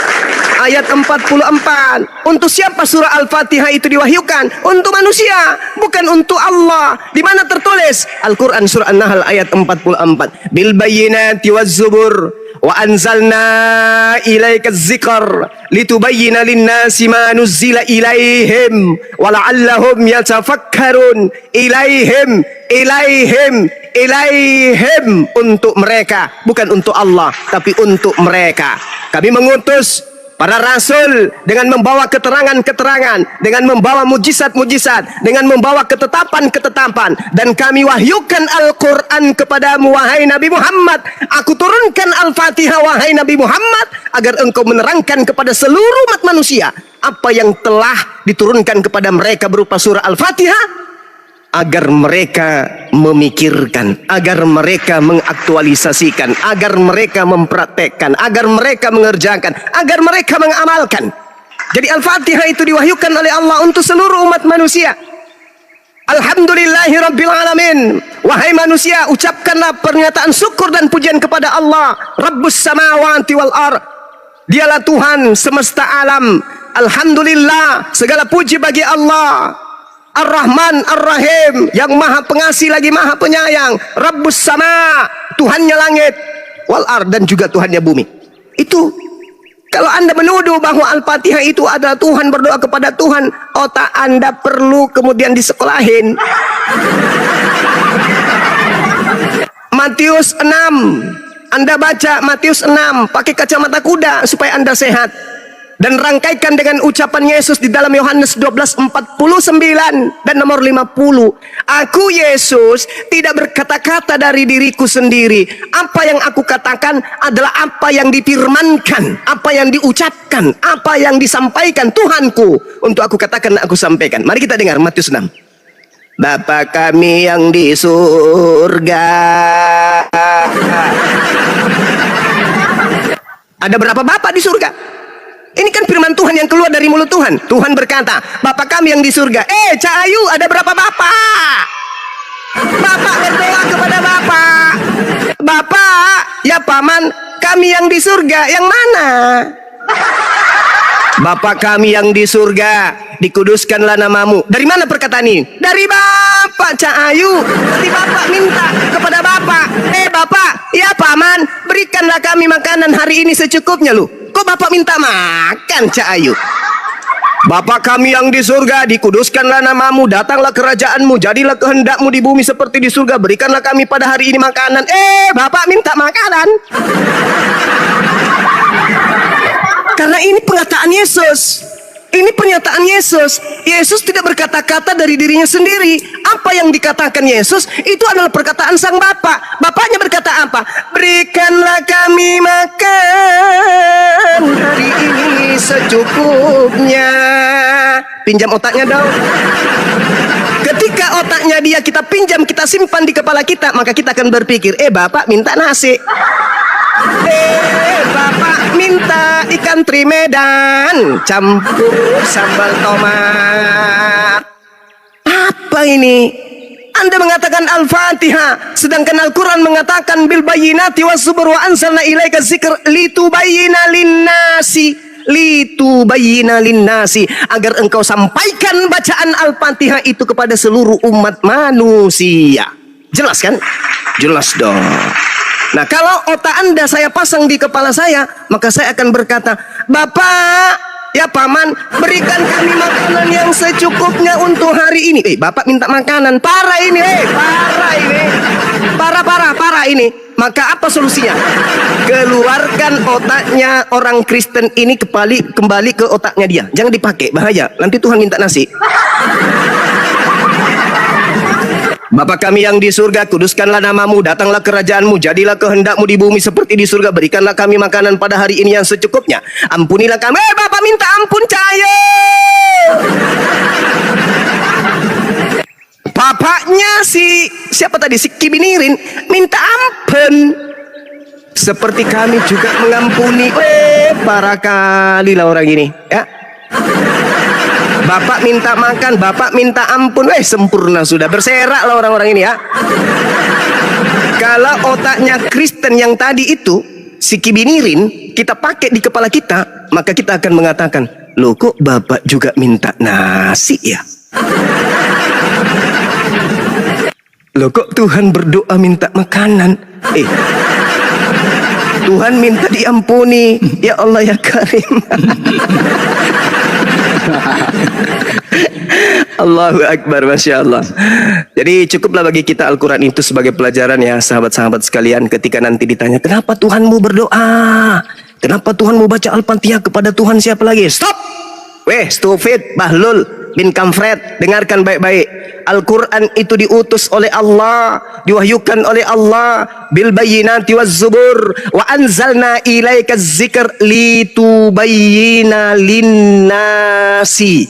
ayat 44. Untuk siapa surah Al-Fatihah itu diwahyukan? Untuk manusia, bukan untuk Allah. Di mana tertulis? Al-Quran surah An-Nahl ayat 44. Bil bayyinati waz zubur wa anzalna ilaika dzikr litubayyana lin-nasi ma nuzzila ilaihim wa la'allahum yatafakkarun. Ilaihim untuk mereka, bukan untuk Allah, tapi untuk mereka. Kami mengutus para rasul dengan membawa keterangan-keterangan, dengan membawa mujizat-mujizat, dengan membawa ketetapan-ketetapan, dan kami wahyukan Al-Quran kepadamu wahai Nabi Muhammad. Aku turunkan Al-Fatihah wahai Nabi Muhammad agar engkau menerangkan kepada seluruh umat manusia apa yang telah diturunkan kepada mereka berupa surah Al-Fatihah, agar mereka memikirkan, agar mereka mengaktualisasikan, agar mereka mempraktekkan, agar mereka mengerjakan, agar mereka mengamalkan. Jadi Al-Fatihah itu diwahyukan oleh Allah untuk seluruh umat manusia. Alhamdulillahi Rabbil Alamin. Wahai manusia, ucapkanlah pernyataan syukur dan pujian kepada Allah, Rabbus samawati wal ard. Dialah Tuhan semesta alam. Alhamdulillah, segala puji bagi Allah. Ar-Rahman Ar-Rahim, yang maha pengasih lagi maha penyayang. Rabbus sama, Tuhannya langit, wal ard, dan juga Tuhannya bumi. Itu kalau Anda menuduh bahwa Al-Fatihah itu adalah Tuhan berdoa kepada Tuhan, otak Anda perlu kemudian disekolahin. Matius 6, Anda baca Matius 6 pakai kacamata kuda supaya Anda sehat. Dan rangkaikan dengan ucapan Yesus di dalam Yohanes 12:49 dan nomor 50. Aku Yesus tidak berkata-kata dari diriku sendiri. Apa yang aku katakan adalah apa yang difirmankan, apa yang diucapkan, apa yang disampaikan Tuhanku. Untuk aku katakan, aku sampaikan. Mari kita dengar Matius 6. Bapa kami yang di surga. Ada berapa Bapa di surga? Ini kan firman Tuhan yang keluar dari mulut Tuhan. Tuhan berkata, Bapa kami yang di surga. Cak Ayu, ada berapa Bapak? Bapak berdoa kepada Bapak. Bapak, ya paman, kami yang di surga. Yang mana? Bapa kami yang di surga, dikuduskanlah namamu. Dari mana perkataan ini? Dari Bapak, Cak Ayu. Berarti Bapak minta kepada Bapak. Bapak, ya paman, berikanlah kami makanan hari ini secukupnya lu. Kok Bapak minta makan, Cak Ayu? Bapa kami yang di surga, dikuduskanlah namamu, datanglah kerajaanmu, jadilah kehendakmu di bumi seperti di surga, berikanlah kami pada hari ini makanan. Bapak minta makanan. Karena ini pengataan Yesus. Ini pernyataan Yesus. Yesus tidak berkata-kata dari dirinya sendiri. Apa yang dikatakan Yesus itu adalah perkataan sang Bapa. Bapaknya berkata apa? Berikanlah kami makan hari ini secukupnya. Pinjam otaknya dong. Ketika otaknya dia kita pinjam, kita simpan di kepala kita, maka kita akan berpikir, Bapak minta nasi. Bapak minta ikan teri Medan campur sambal tomat. Apa ini? Anda mengatakan Al-Fatihah, sedangkan Al-Quran mengatakan bil bayyinati was zubur wa anzalna ilaika dzikr litubayyina linnasi, agar engkau sampaikan bacaan Al-Fatihah itu kepada seluruh umat manusia. Jelas kan? Jelas dong. Nah, kalau otak Anda saya pasang di kepala saya, maka saya akan berkata, Bapak, ya paman, berikan kami makanan yang secukupnya untuk hari ini. Bapak minta makanan, parah ini, parah ini. Maka apa solusinya? Keluarkan otaknya orang Kristen ini kembali ke otaknya dia. Jangan dipakai, bahaya. Nanti Tuhan minta nasi. Bapa kami yang di surga, kuduskanlah namamu, datanglah kerajaanmu, jadilah kehendakmu di bumi seperti di surga. Berikanlah kami makanan pada hari ini yang secukupnya. Ampunilah kami. Bapak minta ampun cahaya. Bapaknya siapa tadi? Si Kibinirin minta ampun. Seperti kami juga mengampuni. Para kali lah orang ini, ya. Bapak minta makan, bapak minta ampun, sempurna sudah, berserak lah orang-orang ini, ya. Kalau otaknya Kristen yang tadi itu, si Kibinirin, kita pakai di kepala kita, maka kita akan mengatakan, loh kok bapak juga minta nasi ya? Loh kok Tuhan berdoa minta makanan? Tuhan minta diampuni, ya Allah ya Karim. Allahu Akbar, Masya Allah. Jadi cukuplah bagi kita Al-Quran itu sebagai pelajaran ya sahabat-sahabat sekalian. Ketika nanti ditanya, kenapa Tuhanmu berdoa? Kenapa Tuhanmu baca Al-Fatihah kepada Tuhan siapa lagi? Stop! Stupid, Bahlul bin Kamfred, dengarkan baik-baik. Al-Quran itu diutus oleh Allah, diwahyukan oleh Allah, bil bayyinati waz zubur, wa anzalna ilaika dzikr litubayyina linnasi.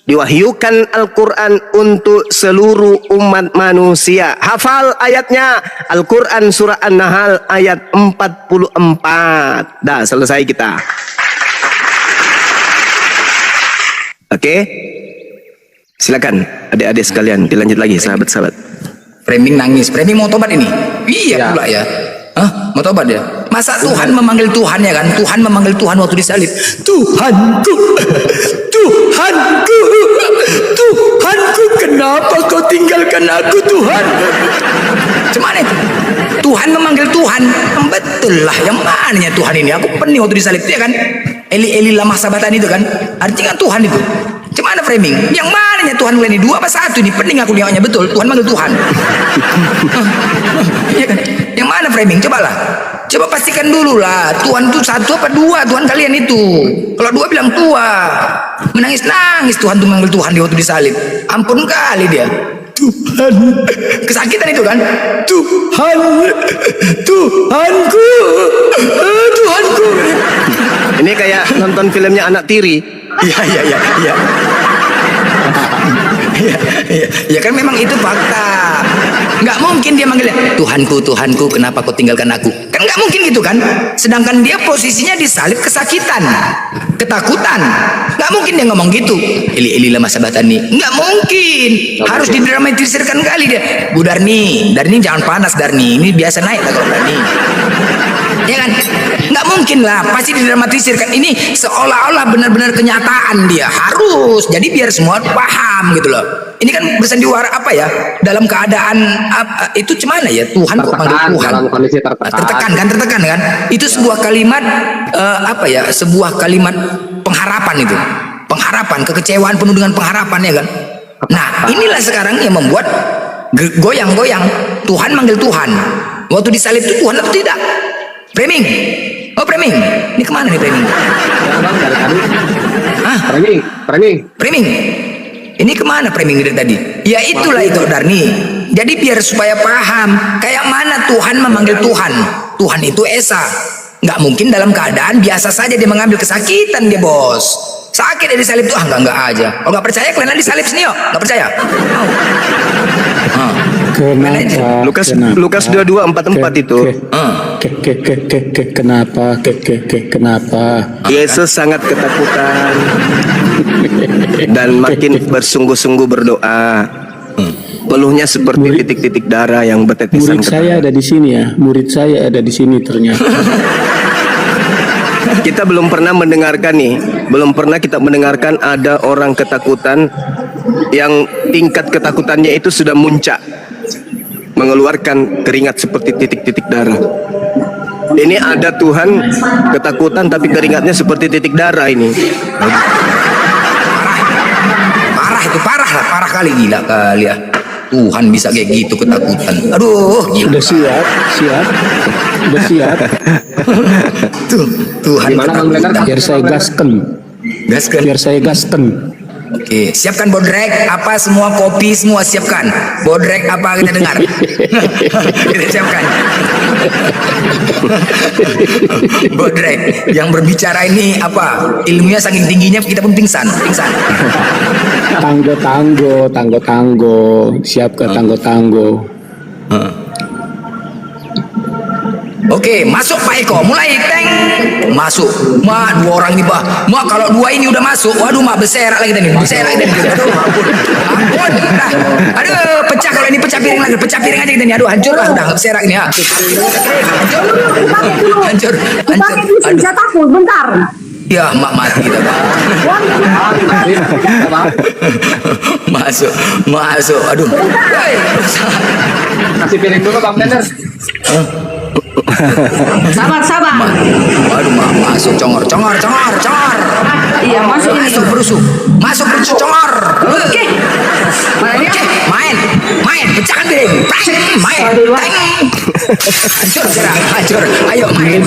Diwahyukan Al-Quran untuk seluruh umat manusia. Hafal ayatnya, Al-Quran surah An-Nahl ayat 44. Dah selesai kita. Oke, silakan adik-adik sekalian dilanjut lagi sahabat-sahabat. Framing nangis, framing mau tobat ini? Iya pula ya. Hah? Mau tobat ya? Masa Tuhan memanggil Tuhan ya kan? Tuhan memanggil Tuhan waktu disalib. Tuhanku, Tuhanku, Tuhanku, kenapa kau tinggalkan aku Tuhan? Cuman itu Tuhan memanggil Tuhan. Betul lah, yang mananya Tuhan ini? Aku pening waktu disalib ya kan? Eli lama sabatan itu kan? Artinya Tuhan itu. Cuman framing? Yang mananya Tuhan ini? 2 apa 1 ini? Pening aku lihatnya betul. Tuhan manggil Tuhan. Iya kan? Yang mana framing? Cobalah. Coba pastikan dulu lah. Tuhan itu 1 apa 2? Tuhan kalian itu. Kalau 2 bilang tua. Menangis-nangis Tuhan tuh manggil Tuhan di waktu disalib. Ampun kali dia. Tuhan. Kesakitan itu kan? Tuhan. Tuhanku. Tuhanku. Ini kayak nonton filmnya Anak Tiri. Iya. Ya kan memang itu fakta. Nggak mungkin dia manggil Tuhanku, Tuhanku, kenapa kau tinggalkan aku? Kan nggak mungkin gitu kan? Sedangkan dia posisinya disalib kesakitan, ketakutan. Nggak mungkin dia ngomong gitu. Eli lama sabatan nih. Nggak mungkin. Harus didramatisirkan kali dia. Bu Darni jangan panas Darni. Ini biasa naik lah kalau Darni. Ya kan? Nggak mungkin lah, pasti didramatisirkan. Ini seolah-olah benar-benar kenyataan dia. Harus. Jadi biar semua paham gitu loh. Ini kan bersandiwara apa ya? Dalam keadaan itu gimana ya? Tuhan kok panggil Tuhan? Dalam kondisi tertekan. Tertekan kan? Itu sebuah kalimat sebuah kalimat pengharapan itu. Pengharapan, kekecewaan penuh dengan pengharapan ya kan? Nah, inilah sekarang yang membuat goyang-goyang. Tuhan manggil Tuhan. Waktu disalib itu Tuhan atau tidak? Framing. Oh, framing. Ini kemana nih framing? Dari tadi. Hah? Framing. Ini kemana framing dari tadi? Ya itulah itu Darni. Jadi biar supaya paham kayak mana Tuhan memanggil Tuhan. Tuhan itu Esa. Nggak mungkin dalam keadaan biasa saja dia mengambil kesakitan dia bos. Sakit dia disalib tuh enggak aja. Kalau nggak percaya kalian disalib sini yuk. Nggak percaya? Lukas 22:44 itu. Kenapa? Yesus sangat ketakutan dan makin bersungguh-sungguh berdoa. Peluhnya seperti titik-titik darah yang bertetesan. Murid saya ada di sini ya. Murid saya ada di sini ternyata. Kita belum pernah mendengarkan nih, belum pernah kita mendengarkan ada orang ketakutan yang tingkat ketakutannya itu sudah muncak, mengeluarkan keringat seperti titik-titik darah. Ini ada Tuhan ketakutan tapi keringatnya seperti titik darah ini. Parah kali, gila kali ya. Tuhan bisa kayak gitu ketakutan. Aduh, gila. Udah siap. Tuhan Gimana Bang Blender? Biar saya gasken. Oke, siapkan bodrek, apa semua kopi semua siapkan. Bodrek apa kita dengar? Kita siapkan. Bodrek yang berbicara ini apa? Ilmunya saking tingginya kita pun pingsan. Tanggo. Siap ke tanggo. Oke, masuk Pak Eko, mulai teng, masuk. Dua orang nih Pak. Kalau dua ini udah masuk, waduh berserak lagi nih. Aduh, ampun. Aduh, pecah kalau ini pecah piring lagi, pecah piring aja kita nih. Aduh, hancur lah udah berserak ini ya. Hancur. Pakai senjataku, bentar. Ya, mak mati kita. Masuk. Aduh. Kasih piring dulu Bang Blender. Sabar. Waduh, masuk congor. Iya, masuk ini. Masuk berusuk congor. Oke. Main, pecahkan piring. Main. Hancur. Ayo main.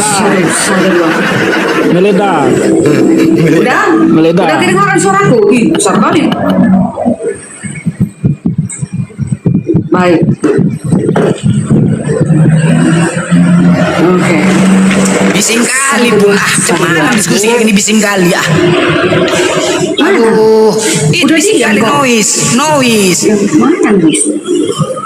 Meledak. Udah kedengaran suaraku. Ih, besar kali. Baik. Oke. Bising kali pun cuman diskusi ini bising kali ya. Aduh, itu Udah bising diam kali kok. noise. Mana Luis?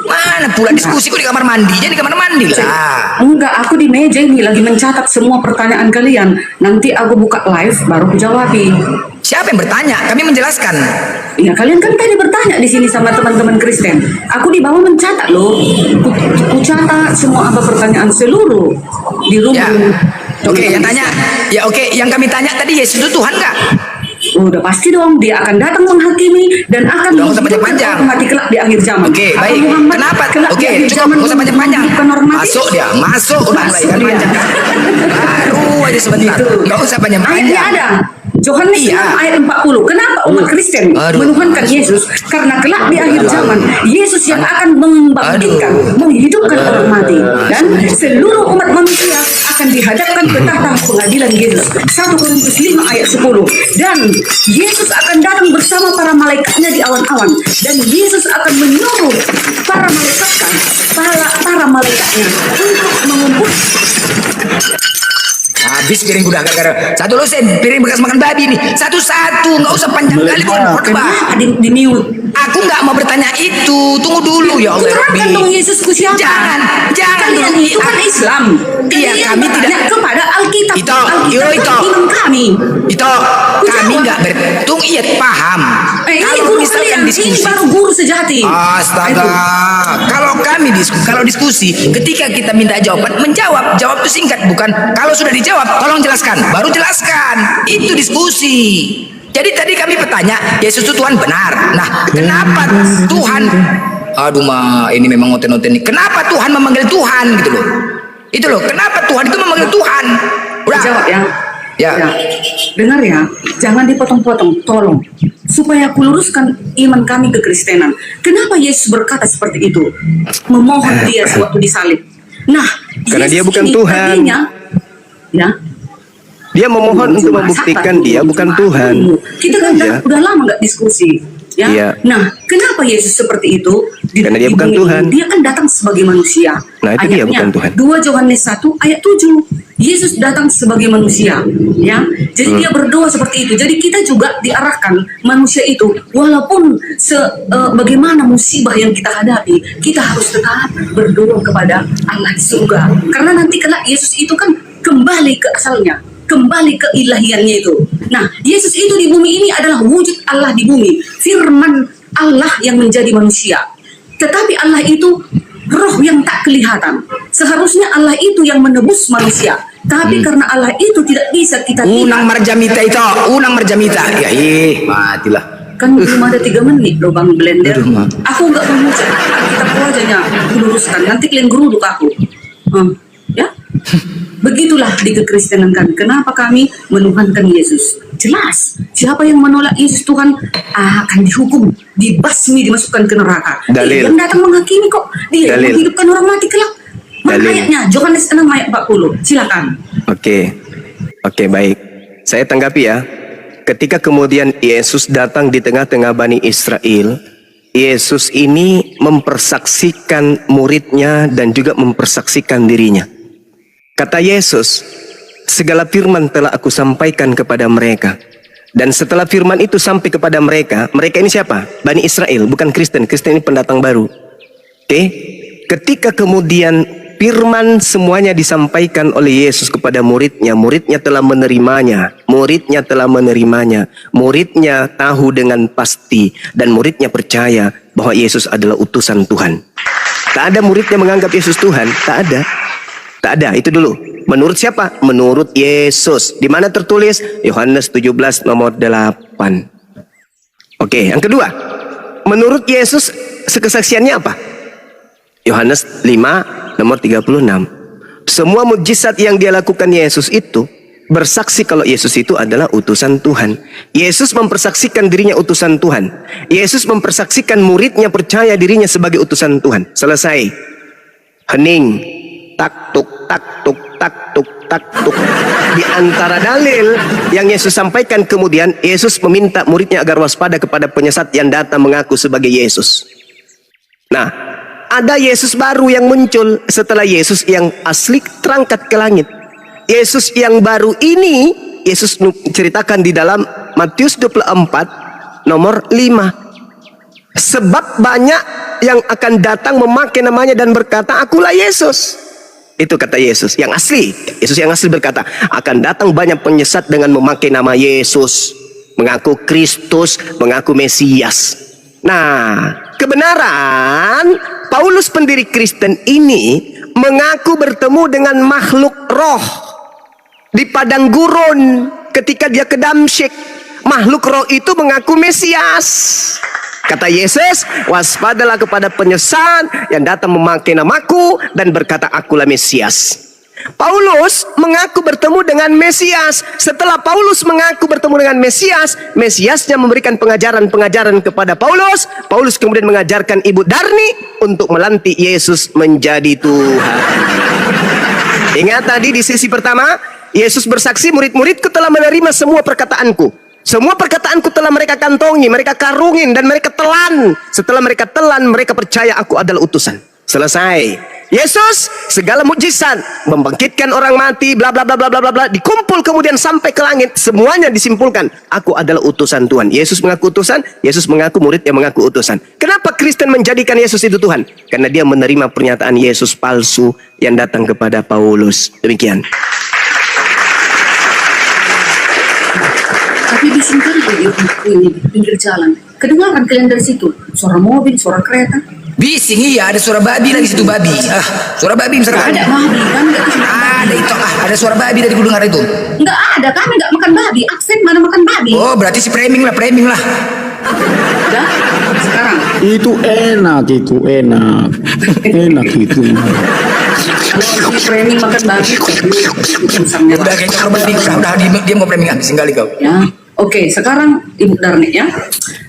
Mana pula diskusi kok di kamar mandi? Jadi di kamar mandi lah. Enggak, aku di meja ini lagi mencatat semua pertanyaan kalian. Nanti aku buka live baru aku jawabi. Siapa yang bertanya? Kami menjelaskan. Ya kalian kan tadi bertanya di sini sama teman-teman Kristen. Aku di bawah mencatat loh. Ku catat semua apa pertanyaan seluruh di rumah. Ya. Oke, yang tanya. Ya oke, yang kami tanya tadi Yesus itu Tuhan nggak? Udah pasti dong, dia akan datang menghakimi dan akan Udah, nggak usah panjang-panjang. orang mati kelak di akhir zaman. Oke, Apa baik. Muhammad Kenapa? kelak di Oke, akhir cukup. zaman Nggak usah panjang-panjang. menghidupkan orang mati? Masuk dia, masuk. Udah mulai kan Dia. panjang. Baru aja sebentar. Gitu. Nggak usah Ayatnya panjang-panjang. ada. Yohanes Iya. 6 ayat 40. Kenapa umat Kristen Aduh. menuhankan Yesus? Karena kelak di akhir zaman Yesus yang akan membangkitkan, menghidupkan orang mati, dan seluruh umat manusia akan dihadapkan ke tahta pengadilan Yesus. 1 Korintus 5 ayat 10. Dan Yesus akan datang bersama para malaikatnya di awan-awan, dan Yesus akan menyuruh para malaikatnya untuk mengumpul. Habis piring udah gara-gara satu lusin piring bekas makan babi nih satu-satu nggak usah panjang kali pun khotbah. Di mute. Aku nggak mau bertanya itu, tunggu dulu ya Allah Rabbi. Terangkan dong Yesusku siapa? Jangan Kalian dulu. itu kan Islam. Iya, Kalian kami bertanya tidak- kepada Alkitab. Itu, Alkitab itu. imam kami. Itu kami nggak bertung iya paham. Ini Kalau guru misalkan kalian, ini diskusi, baru guru sejati. astaga. Itu. Kalau kami diskusi, ketika kita minta jawaban, jawab itu singkat bukan. Kalau sudah dijawab, tolong jelaskan. Baru jelaskan. Itu diskusi. Jadi tadi kami bertanya, Yesus itu Tuhan benar. Nah, kenapa Tuhan? Aduh ini memang ngoten-ngoten nih. Kenapa Tuhan memanggil Tuhan gitu loh? Itu loh. Kenapa Tuhan itu memanggil Tuhan? Udah. Jawab ya. Ya. Dengar ya, jangan dipotong-potong, tolong. Supaya aku luruskan iman kami ke Kristenan. Kenapa Yesus berkata seperti itu? Memohon dia sewaktu disalib. Nah, Karena dia Yesus bukan ini Tuhan. tadinya, ya, Dia memohon untuk Cuma membuktikan sabar dia dulu, bukan cuma Tuhan. dulu. Kita kan Iya. udah lama nggak diskusi. Ya. Iya. Nah, kenapa Yesus seperti itu? Karena dia bukan bumi Tuhan. ini, Dia kan datang sebagai manusia. Nah, itu dia Ayatnya, bukan Tuhan. 2 Yohanes 1 ayat 7. Yesus datang sebagai manusia, ya. Jadi dia berdoa seperti itu. Jadi kita juga diarahkan manusia itu, walaupun bagaimana musibah yang kita hadapi, kita harus tetap berdoa kepada Allah di surga. Karena nanti kelak Yesus itu kan kembali ke asalnya, kembali ke ilahiannya itu. Nah, Yesus itu di bumi ini adalah wujud Allah di bumi, firman Allah yang menjadi manusia. Tetapi Allah itu roh yang tak kelihatan. Seharusnya Allah itu yang menebus manusia. Tapi karena Allah itu tidak bisa kita Unang lihat. marjamita itu, unang marjamita. Ya matilah. Kan belum ada 3 menit loh Bang Blender. Aduh, Ma. Aku nggak mau kita wajahnya luruskan. Nanti kalian geruduk aku. Ya? Begitulah di kekristenan kan. Kenapa kami menuhankan Yesus? Jelas. Siapa yang menolak Yesus Tuhan akan dihukum, dibasmi, dimasukkan ke neraka. Dalil. Dia yang datang menghakimi kok. Dia yang Dalil. menghidupkan orang mati kelak. Mana Dalil. ayatnya? Yohanes 6 ayat 40. Silakan. Oke, baik. Saya tanggapi ya. ketika kemudian Yesus datang di tengah-tengah Bani Israel, Yesus ini mempersaksikan muridnya dan juga mempersaksikan dirinya. Kata Yesus, segala firman telah aku sampaikan kepada mereka. Dan setelah firman itu sampai kepada mereka, mereka ini siapa? Bani Israel, bukan Kristen. Kristen ini pendatang baru. Oke? Ketika kemudian firman semuanya disampaikan oleh Yesus kepada muridnya, muridnya telah menerimanya, muridnya telah menerimanya, muridnya tahu dengan pasti, dan muridnya percaya bahwa Yesus adalah utusan Tuhan. Tak ada muridnya menganggap Yesus Tuhan, tak ada. Tak ada, itu dulu. Menurut siapa? Menurut Yesus. Di mana tertulis? Yohanes 17 nomor 8. Oke, yang kedua. Menurut Yesus, kesaksiannya apa? Yohanes 5 nomor 36. Semua mukjizat yang dia lakukan Yesus itu bersaksi kalau Yesus itu adalah utusan Tuhan. Yesus mempersaksikan dirinya utusan Tuhan. Yesus mempersaksikan muridnya percaya dirinya sebagai utusan Tuhan. Selesai. Hening. Tak tuk tak tuk tak tuk tak tuk. Di antara dalil yang Yesus sampaikan, kemudian Yesus meminta muridnya agar waspada kepada penyesat yang datang mengaku sebagai Yesus. Nah, ada Yesus baru yang muncul setelah Yesus yang asli terangkat ke langit. Yesus yang baru ini Yesus ceritakan di dalam Matius 24 nomor 5. Sebab banyak yang akan datang memakai namanya dan berkata, akulah Yesus. Itu kata Yesus yang asli. Yesus yang asli berkata, akan datang banyak penyesat dengan memakai nama Yesus, mengaku Kristus, mengaku Mesias. Nah, kebenaran Paulus pendiri Kristen ini mengaku bertemu dengan makhluk roh di padang gurun ketika dia ke Damsyik. Makhluk roh itu mengaku Mesias. Kata Yesus, waspadalah kepada penyesat yang datang memakai namaku dan berkata akulah Mesias. Paulus mengaku bertemu dengan Mesias. Setelah Paulus mengaku bertemu dengan Mesias, Mesiasnya memberikan pengajaran-pengajaran kepada Paulus. Paulus kemudian mengajarkan Ibu Darni untuk melantik Yesus menjadi Tuhan. Ingat tadi di sesi pertama, Yesus bersaksi, murid-muridku telah menerima semua perkataanku. Semua perkataanku telah mereka kantongi, mereka karungin, dan mereka telan. Setelah mereka telan, mereka percaya aku adalah utusan. Selesai. Yesus segala mukjizat, membangkitkan orang mati, bla bla bla bla bla bla, dikumpul kemudian sampai ke langit, semuanya disimpulkan aku adalah utusan Tuhan. Yesus mengaku utusan, Yesus mengaku murid yang mengaku utusan. Kenapa Kristen menjadikan Yesus itu Tuhan? Karena dia menerima pernyataan Yesus palsu yang datang kepada Paulus. Demikian. Tapi bising kali di pinggir jalan. Kedengaran kalian dari situ? Suara mobil, suara kereta. Bising, iya, ada suara babi lagi situ, babi. Suara babi misalkan. Ada babi kan? Ada itu, ada suara babi dari dengar itu. Enggak ada, kami enggak makan babi. Aksen mana makan babi? Oh, berarti si framing lah. Udah, sekarang. Itu enak itu. Kalau si framing makan babi, Udah kayak suara babi, udah dia mau framing habis kali kau. ya. Oke, sekarang Ibu Darni ya.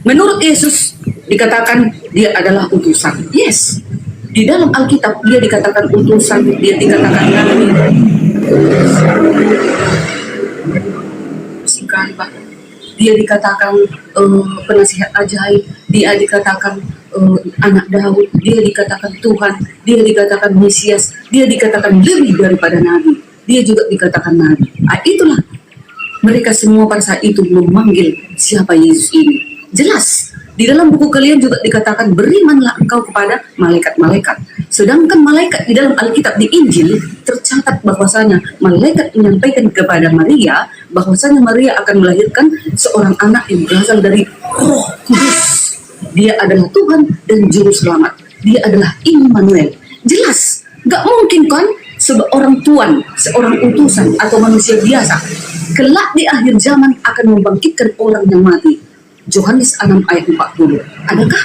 Menurut Yesus dikatakan dia adalah utusan. Yes. Di dalam Alkitab dia dikatakan utusan, dia dikatakan nabi. Sekali Pak. Dia dikatakan penasihat ajaib, dia dikatakan anak Daud, dia dikatakan Tuhan, dia dikatakan Mesias, dia dikatakan lebih daripada nabi. Dia juga dikatakan nabi. Itulah mereka semua pada saat itu memanggil siapa Yesus ini. Jelas di dalam buku kalian juga dikatakan berimanlah engkau kepada malaikat-malaikat. Sedangkan malaikat di dalam Alkitab di Injil tercatat bahwasanya malaikat menyampaikan kepada Maria bahwasanya Maria akan melahirkan seorang anak yang berasal dari Roh Kudus. Dia adalah Tuhan dan Juru Selamat. Dia adalah Immanuel. Jelas, gak mungkin kan seorang tuan, seorang utusan atau manusia biasa kelak di akhir zaman akan membangkitkan orang yang mati. Yohanes 6 ayat 40. Adakah?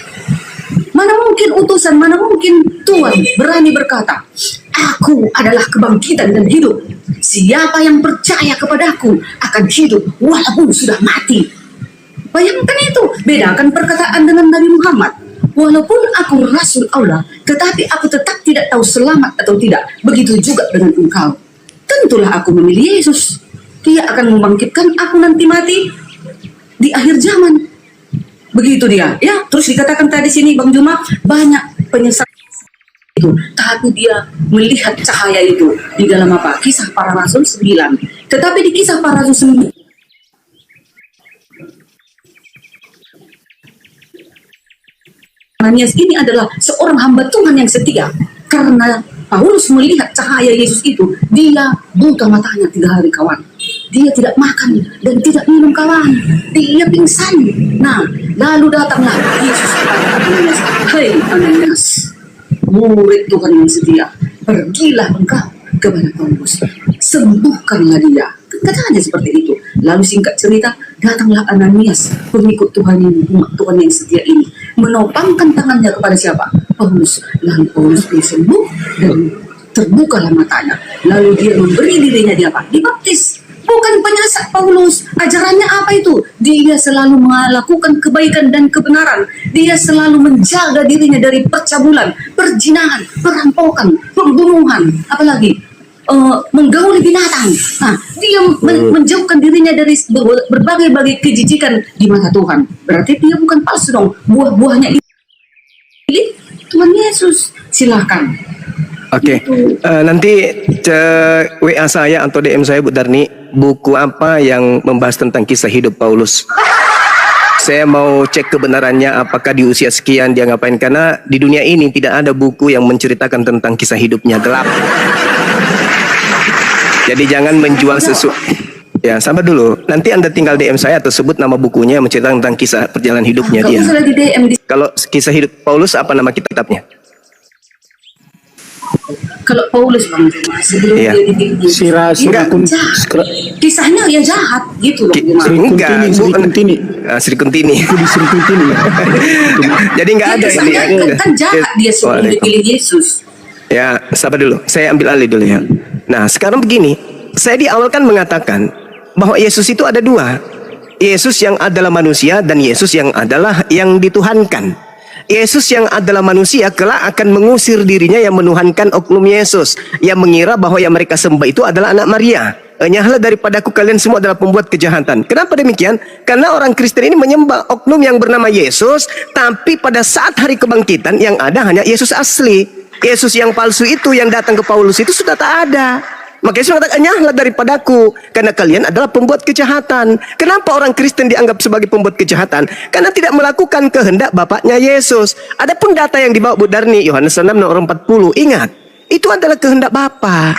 Mana mungkin utusan, mana mungkin Tuhan berani berkata, aku adalah kebangkitan dan hidup. Siapa yang percaya kepadaku akan hidup walaupun sudah mati. Bayangkan itu, bedakan perkataan dengan Nabi Muhammad. Walaupun aku Rasul Allah, tetapi aku tetap tidak tahu selamat atau tidak. Begitu juga dengan engkau. Tentulah aku memilih Yesus. Dia akan membangkitkan aku nanti mati. di akhir zaman. Begitu dia. Ya, terus dikatakan tadi sini Bang Juma, banyak penyesat itu, tapi dia melihat cahaya itu di dalam apa? Kisah Para Rasul 9. Tetapi di Kisah Para Rasul 9 Ananias ini adalah seorang hamba Tuhan yang setia. Karena Paulus melihat cahaya Yesus itu, dia buka matanya 3 hari kawan. Dia tidak makan dan tidak minum kawan. Dia pingsan. Nah, lalu datanglah Yesus kepada Ananias. Hai Ananias, murid Tuhan yang setia, pergilah engkau kepada Paulus, sembuhkanlah dia. Katanya seperti itu. Lalu singkat cerita, datanglah Ananias, pengikut Tuhan yang setia ini, menopangkan tangannya kepada siapa? Paulus. Lalu Paulus dia sembuh dan terbukalah matanya. Lalu dia memberi dirinya dia apa? Dibaptis. Bukan penyesat Paulus. Ajarannya apa itu? Dia selalu melakukan kebaikan dan kebenaran. Dia selalu menjaga dirinya dari percabulan, perzinahan, perampokan, pembunuhan, apalagi menggauli binatang. Nah, dia menjauhkan dirinya dari berbagai-bagai kejijikan di mata Tuhan. Berarti dia bukan palsu dong. Buah-buahnya ini Tuhan Yesus. Silahkan. Oke, nanti WA saya atau DM saya Bu Darni, buku apa yang membahas tentang kisah hidup Paulus. Saya mau cek kebenarannya, apakah di usia sekian dia ngapain, karena di dunia ini tidak ada buku yang menceritakan tentang kisah hidupnya, gelap. Jadi jangan menjual sesuatu. Ya, sabar dulu. Nanti Anda tinggal DM saya atau sebut nama bukunya yang menceritakan tentang kisah perjalanan hidupnya dia. Kalau kisah hidup Paulus, apa nama kitabnya? Kalau Paulus Bang Juma, sebelum Iya. dia dipilih, kisahnya ya jahat gitu loh. Enggak, Sri Kuntini. Jadi enggak ada ini. Kisahnya kan jahat dia sebelum dipilih Yesus. Ya, sabar dulu. Saya ambil alih dulu ya. Nah, sekarang begini. Saya di awal kan mengatakan bahwa Yesus itu ada 2. Yesus yang adalah manusia dan Yesus yang adalah yang dituhankan. Yesus yang adalah manusia kelak akan mengusir dirinya yang menuhankan oknum Yesus, yang mengira bahwa yang mereka sembah itu adalah anak Maria. Enyahlah daripadaku, kalian semua adalah pembuat kejahatan. Kenapa demikian? Karena orang Kristen ini menyembah oknum yang bernama Yesus, tapi pada saat hari kebangkitan yang ada hanya Yesus asli. Yesus yang palsu itu yang datang ke Paulus itu sudah tak ada. Maka Yesus mengatakan, enyahlah daripadaku, karena kalian adalah pembuat kejahatan. Kenapa orang Kristen dianggap sebagai pembuat kejahatan? Karena tidak melakukan kehendak Bapaknya Yesus. Adapun data yang dibawa Bu Darni, Yohanes 6 nomor 40, ingat, itu adalah kehendak Bapa,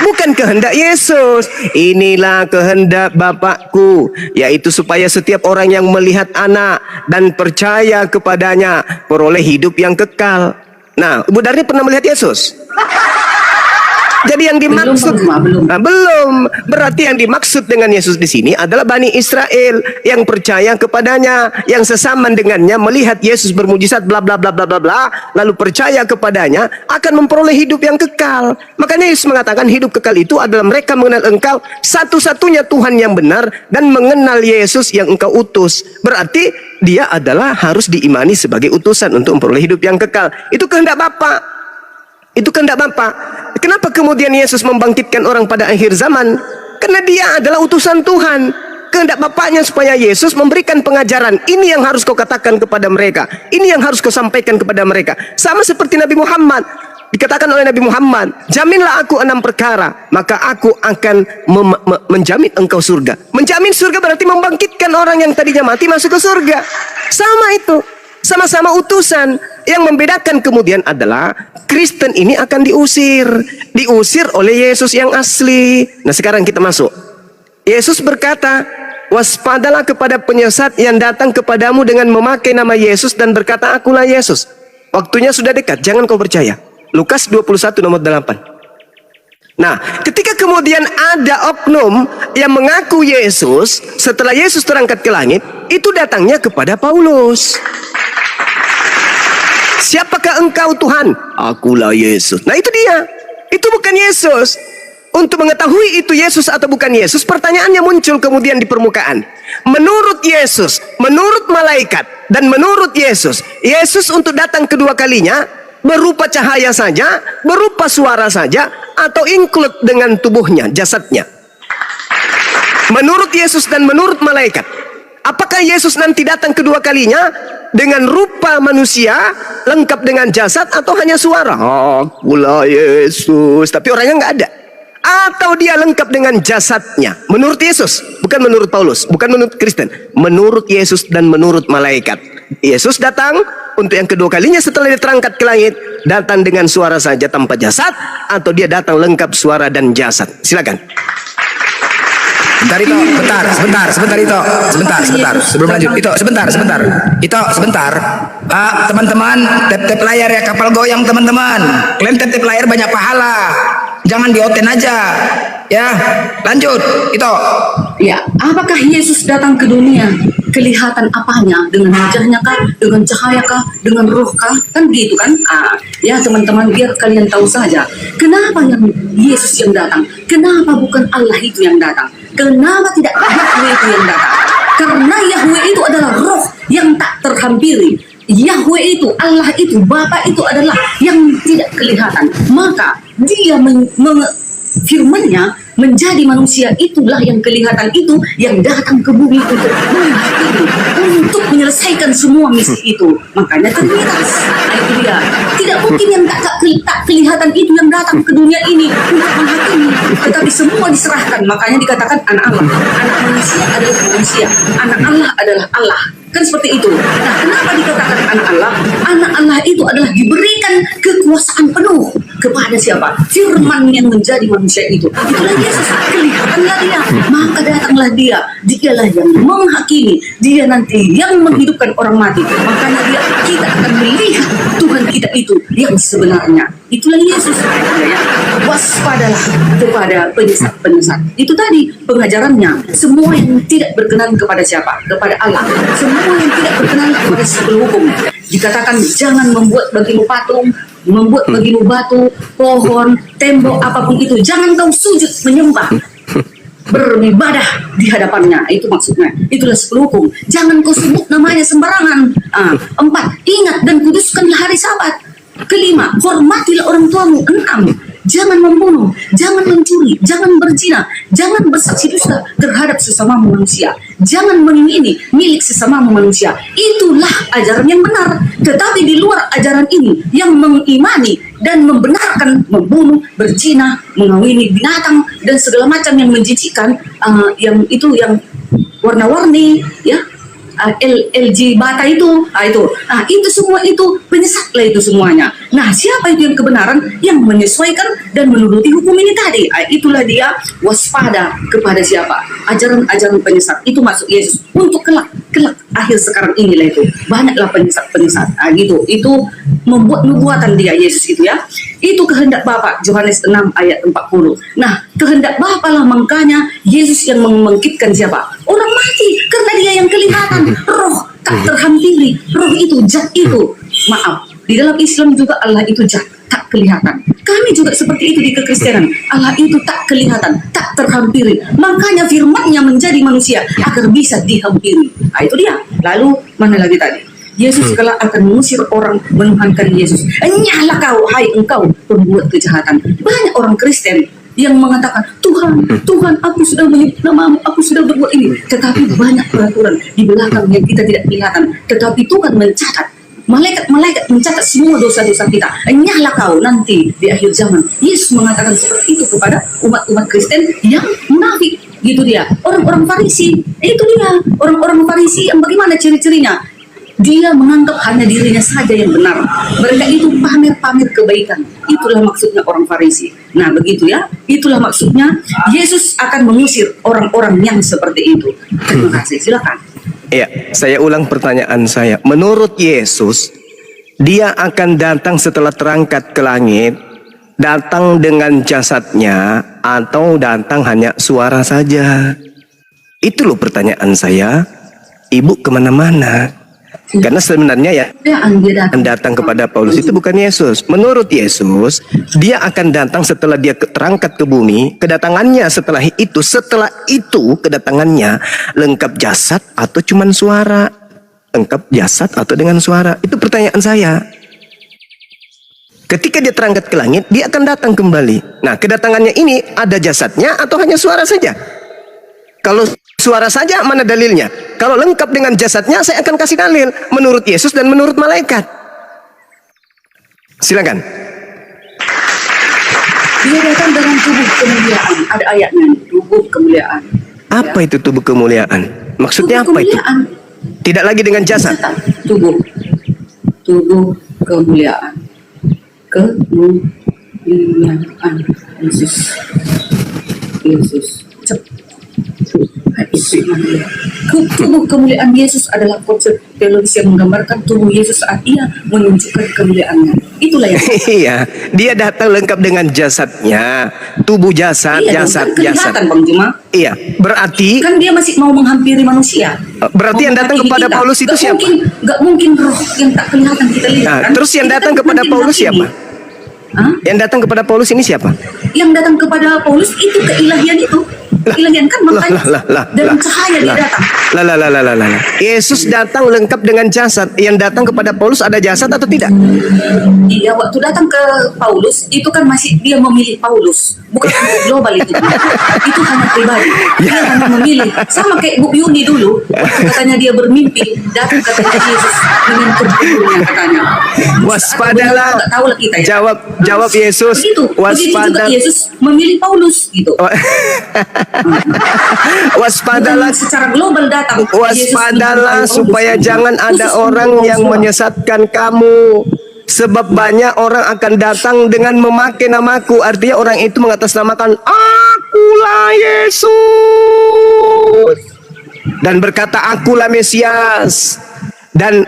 bukan kehendak Yesus. Inilah kehendak Bapakku, yaitu supaya setiap orang yang melihat Anak dan percaya kepadanya peroleh hidup yang kekal. Nah, Bu Darni pernah melihat Yesus? Jadi yang dimaksud belum. Berarti yang dimaksud dengan Yesus di sini adalah Bani Israel yang percaya kepadanya, yang sesaman dengannya melihat Yesus bermujizat bla bla bla bla bla bla, lalu percaya kepadanya akan memperoleh hidup yang kekal. Makanya Yesus mengatakan hidup kekal itu adalah mereka mengenal Engkau satu-satunya Tuhan yang benar dan mengenal Yesus yang Engkau utus. Berarti dia adalah harus diimani sebagai utusan untuk memperoleh hidup yang kekal. Itu kehendak Bapa. Itu kehendak Bapa. Kenapa kemudian Yesus membangkitkan orang pada akhir zaman? Karena dia adalah utusan Tuhan. Kehendak Bapaknya supaya Yesus memberikan pengajaran. Ini yang harus kau katakan kepada mereka. Ini yang harus kau sampaikan kepada mereka. Sama seperti Nabi Muhammad. Dikatakan oleh Nabi Muhammad, jaminlah aku 6 perkara, maka aku akan menjamin engkau surga. Menjamin surga berarti membangkitkan orang yang tadinya mati masuk ke surga. Sama itu. Sama-sama utusan. Yang membedakan kemudian adalah Kristen ini akan diusir oleh Yesus yang asli. Nah, sekarang kita masuk. Yesus berkata, waspadalah kepada penyesat yang datang kepadamu dengan memakai nama Yesus dan berkata, akulah Yesus. Waktunya sudah dekat, jangan kau percaya. Lukas 21 nomor 8. Nah, ketika kemudian ada oknum yang mengaku Yesus setelah Yesus terangkat ke langit, itu datangnya kepada Paulus. Siapakah engkau Tuhan? Akulah Yesus. Nah, itu dia. Itu bukan Yesus. Untuk mengetahui itu Yesus atau bukan Yesus, pertanyaannya muncul kemudian di permukaan. Menurut Yesus, menurut malaikat, dan menurut Yesus, Yesus untuk datang kedua kalinya berupa cahaya saja, berupa suara saja, atau include dengan tubuhnya, jasadnya. Menurut Yesus dan menurut malaikat, Apakah Yesus nanti datang kedua kalinya dengan rupa manusia, lengkap dengan jasad, atau hanya suara? Akulah Yesus, tapi orangnya nggak ada. Atau dia lengkap dengan jasadnya, menurut Yesus, bukan menurut Paulus, bukan menurut Kristen, menurut Yesus dan menurut malaikat. Yesus datang untuk yang kedua kalinya setelah dia terangkat ke langit, datang dengan suara saja tanpa jasad, atau dia datang lengkap suara dan jasad. Silakan. Bentar itu, sebentar itu, sebentar. Sebelum lanjut, itu sebentar. Teman-teman, tap layar ya, kapal goyang teman-teman. Kalian tap layar banyak pahala. Jangan di oten aja. Ya, lanjut. Itu. Ya, apakah Yesus datang ke dunia? Kelihatan apanya? Dengan wajahnya kah? Dengan cahaya kah? Dengan roh kah? Kan gitu kan? Ya teman-teman, biar kalian tahu saja. Kenapa yang Yesus yang datang? Kenapa bukan Allah itu yang datang? Kenapa tidak Yahweh itu yang datang? Karena Yahweh itu adalah roh yang tak terhampiri. Yahweh itu, Allah itu, Bapa itu adalah yang tidak kelihatan. Maka dia firman-Nya menjadi manusia, itulah yang kelihatan, itu yang datang ke bumi untuk menyelesaikan semua misi itu. Makanya terbitas. Itu dia. Tidak mungkin yang tak kelihatan itu yang datang ke dunia ini untuk menghakimi, tetapi semua diserahkan. Makanya dikatakan anak Allah. Anak manusia adalah manusia. Anak Allah adalah Allah. Kan seperti itu. Nah, kenapa dikatakan anak Allah? Anak Allah itu adalah diberikan kekuasaan penuh kepada siapa? Firman yang menjadi manusia itu. Itulah Yesus. Kelihatanlah dia. Maka datanglah dia. Dialah yang menghakimi. Dia nanti yang menghidupkan orang mati. Makanya kita akan melihat Tuhan kita itu yang sebenarnya. Itulah Yesus. Waspadalah kepada penyesat-penyesat. Itu tadi pengajarannya. Semua yang tidak berkenan kepada siapa? Kepada Allah. Semua yang tidak berkenan kepada seluruh hukum. Dikatakan jangan membuat bagimu patung, membuat bagimu batu, pohon, tembok, apapun itu. Jangan kau sujud menyembah, beribadah di hadapannya. Itu maksudnya. Itulah 10 hukum. Jangan kau sebut namanya sembarangan. 4. Ingat dan kuduskanlah hari Sabat. 5. Hormatilah orang tuamu. 6. Jangan membunuh, jangan mencuri, jangan berzina, jangan bersaksi dusta terhadap sesama manusia, jangan mengingini milik sesama manusia. Itulah ajaran yang benar. Tetapi di luar ajaran ini, yang mengimani dan membenarkan membunuh, berzina, mengawini binatang dan segala macam yang menjijikkan, yang itu yang warna-warni, ya. LG bata itu, itu semua itu penyesatlah itu semuanya. Nah, siapa itu yang kebenaran yang menyesuaikan dan menuruti hukum ini tadi? Itulah dia waspada kepada siapa? Ajaran-ajaran penyesat. Itu masuk Yesus untuk kelak akhir sekarang inilah itu. Banyaklah penyesat. Gitu. Itu membuat nubuatan dia Yesus itu ya. Itu kehendak Bapa, Yohanes 6 ayat 40. Nah, kehendak Bapa lah makanya Yesus yang membangkitkan siapa? Orang mati, karena dia yang kelihatan. Roh tak terhampiri. Roh itu, zat itu. Maaf, di dalam Islam juga Allah itu zat, tak kelihatan. Kami juga seperti itu di kekristenan. Allah itu tak kelihatan, tak terhampiri. Makanya firman-Nya menjadi manusia agar bisa dihampiri. Itu dia. Lalu mana lagi tadi? Yesus kelak akan mengusir orang menuhankan Yesus. Nyala kau, hai engkau pembuat kejahatan. Banyak orang Kristen yang mengatakan, Tuhan, aku sudah menyebut namamu, aku sudah berbuat ini. Tetapi banyak peraturan di belakang yang kita tidak kelihatan. Tetapi Tuhan mencatat, malaikat mencatat semua dosa-dosa kita. Nyala kau nanti di akhir zaman. Yesus mengatakan seperti itu kepada umat-umat Kristen yang munafik. Gitu dia. Orang-orang Farisi, itu dia. Orang-orang Farisi yang bagaimana ciri-cirinya? Dia menganggap hanya dirinya saja yang benar. Mereka itu pamer-pamer kebaikan. Itulah maksudnya orang Farisi. Nah, begitu ya. Itulah maksudnya Yesus akan mengusir orang-orang yang seperti itu. Terima kasih. Silakan. Ya, saya ulang pertanyaan saya. Menurut Yesus, dia akan datang setelah terangkat ke langit, datang dengan jasadnya, atau datang hanya suara saja? Itu loh pertanyaan saya. Ibu kemana-mana. Karena sebenarnya ya yang datang kepada Paulus itu bukan Yesus. Menurut Yesus, dia akan datang setelah dia terangkat ke bumi. Kedatangannya setelah itu kedatangannya lengkap jasad atau cuman suara? Lengkap jasad atau dengan suara? Itu pertanyaan saya. Ketika dia terangkat ke langit, dia akan datang kembali. Nah, kedatangannya ini ada jasadnya atau hanya suara saja? Kalau suara saja, mana dalilnya? Kalau lengkap dengan jasadnya, saya akan kasih dalil menurut Yesus dan menurut malaikat. Silakan. Dia datang dengan tubuh kemuliaan. Ada ayatnya, tubuh kemuliaan. Apa itu tubuh kemuliaan? Maksudnya Tubuh apa itu? kemuliaan. Tidak lagi dengan jasad. Tubuh kemuliaan. Kemuliaan Yesus. Tubuh kemuliaan Yesus adalah konsep teologis yang menggambarkan tubuh Yesus saat ia menunjukkan kemuliaannya. Itulah yang Iya, dia datang lengkap dengan jasadnya, tubuh jasad, iya, jasad, kan jasad. kelihatan Bang Juma. Iya, berarti Kan dia masih mau menghampiri manusia. Berarti yang datang kepada Paulus itu siapa? Gak mungkin roh yang tak kelihatan kita lihat. Nah, kan? terus yang Kita datang kan kepada nanti Paulus menghakimi. siapa? Hah? Yang datang kepada Paulus ini siapa? Yang datang kepada Paulus itu keilahian itu. Ilahian kan makanya dalam cahaya dia datang. Yesus datang lengkap dengan jasad. Yang datang kepada Paulus ada jasad atau tidak? Iya, waktu datang ke Paulus itu kan masih dia memilih Paulus, bukan untuk global itu. Itu hanya pribadi. Dia hanya memilih. Sama kayak Bu Yuni dulu, waktu katanya dia bermimpi datang ke Yesus dengan tubuhnya katanya. Waspadalah. Nggak tahu lah kita ya. Jawab Yesus. Begitu juga Waspada. Yesus memilih Paulus gitu. Waspadalah. Bukan secara global datang. Waspadalah supaya jangan ada orang yang menyesatkan kamu. Sebab banyak orang akan datang dengan memakai namaku. Artinya orang itu mengatasnamakan akulah Yesus dan berkata akulah Mesias. Dan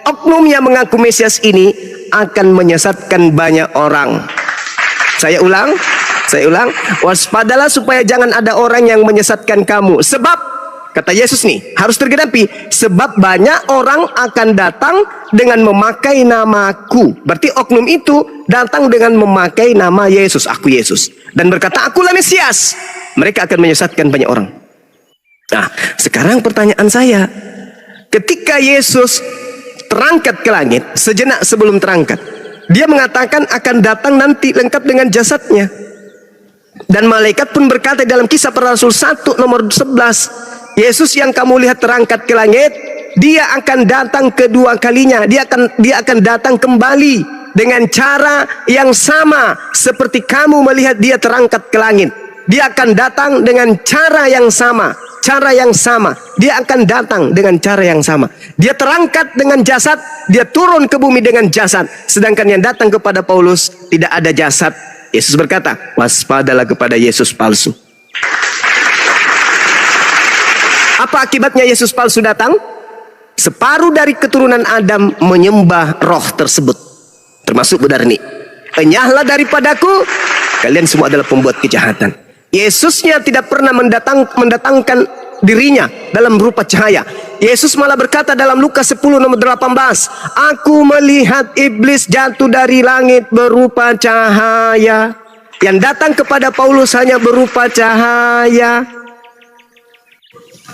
oknum yang mengaku Mesias ini akan menyesatkan banyak orang. Saya ulang, waspadalah supaya jangan ada orang yang menyesatkan kamu. Sebab, kata Yesus nih, harus tergenapi. Sebab banyak orang akan datang dengan memakai namaku. Berarti oknum itu datang dengan memakai nama Yesus, aku Yesus. Dan berkata, akulah Mesias. Mereka akan menyesatkan banyak orang. Nah, sekarang pertanyaan saya. Ketika Yesus terangkat ke langit, sejenak sebelum terangkat, dia mengatakan akan datang nanti lengkap dengan jasadnya. Dan malaikat pun berkata dalam Kisah Para Rasul 1 nomor 11, Yesus yang kamu lihat terangkat ke langit, dia akan datang kedua kalinya. Dia akan datang kembali dengan cara yang sama seperti kamu melihat dia terangkat ke langit. Dia akan datang dengan cara yang sama. Dia akan datang dengan cara yang sama. Dia terangkat dengan jasad, dia turun ke bumi dengan jasad. Sedangkan yang datang kepada Paulus tidak ada jasad. Yesus berkata, waspadalah kepada Yesus palsu. Apa akibatnya Yesus palsu datang? Separuh dari keturunan Adam menyembah roh tersebut, termasuk Budarni. Enyahlah daripadaku, kalian semua adalah pembuat kejahatan. Yesusnya tidak pernah mendatangkan dirinya dalam rupa cahaya. Yesus malah berkata dalam Lukas 10 nomor 18, aku melihat iblis jatuh dari langit berupa cahaya. Yang datang kepada Paulus hanya berupa cahaya.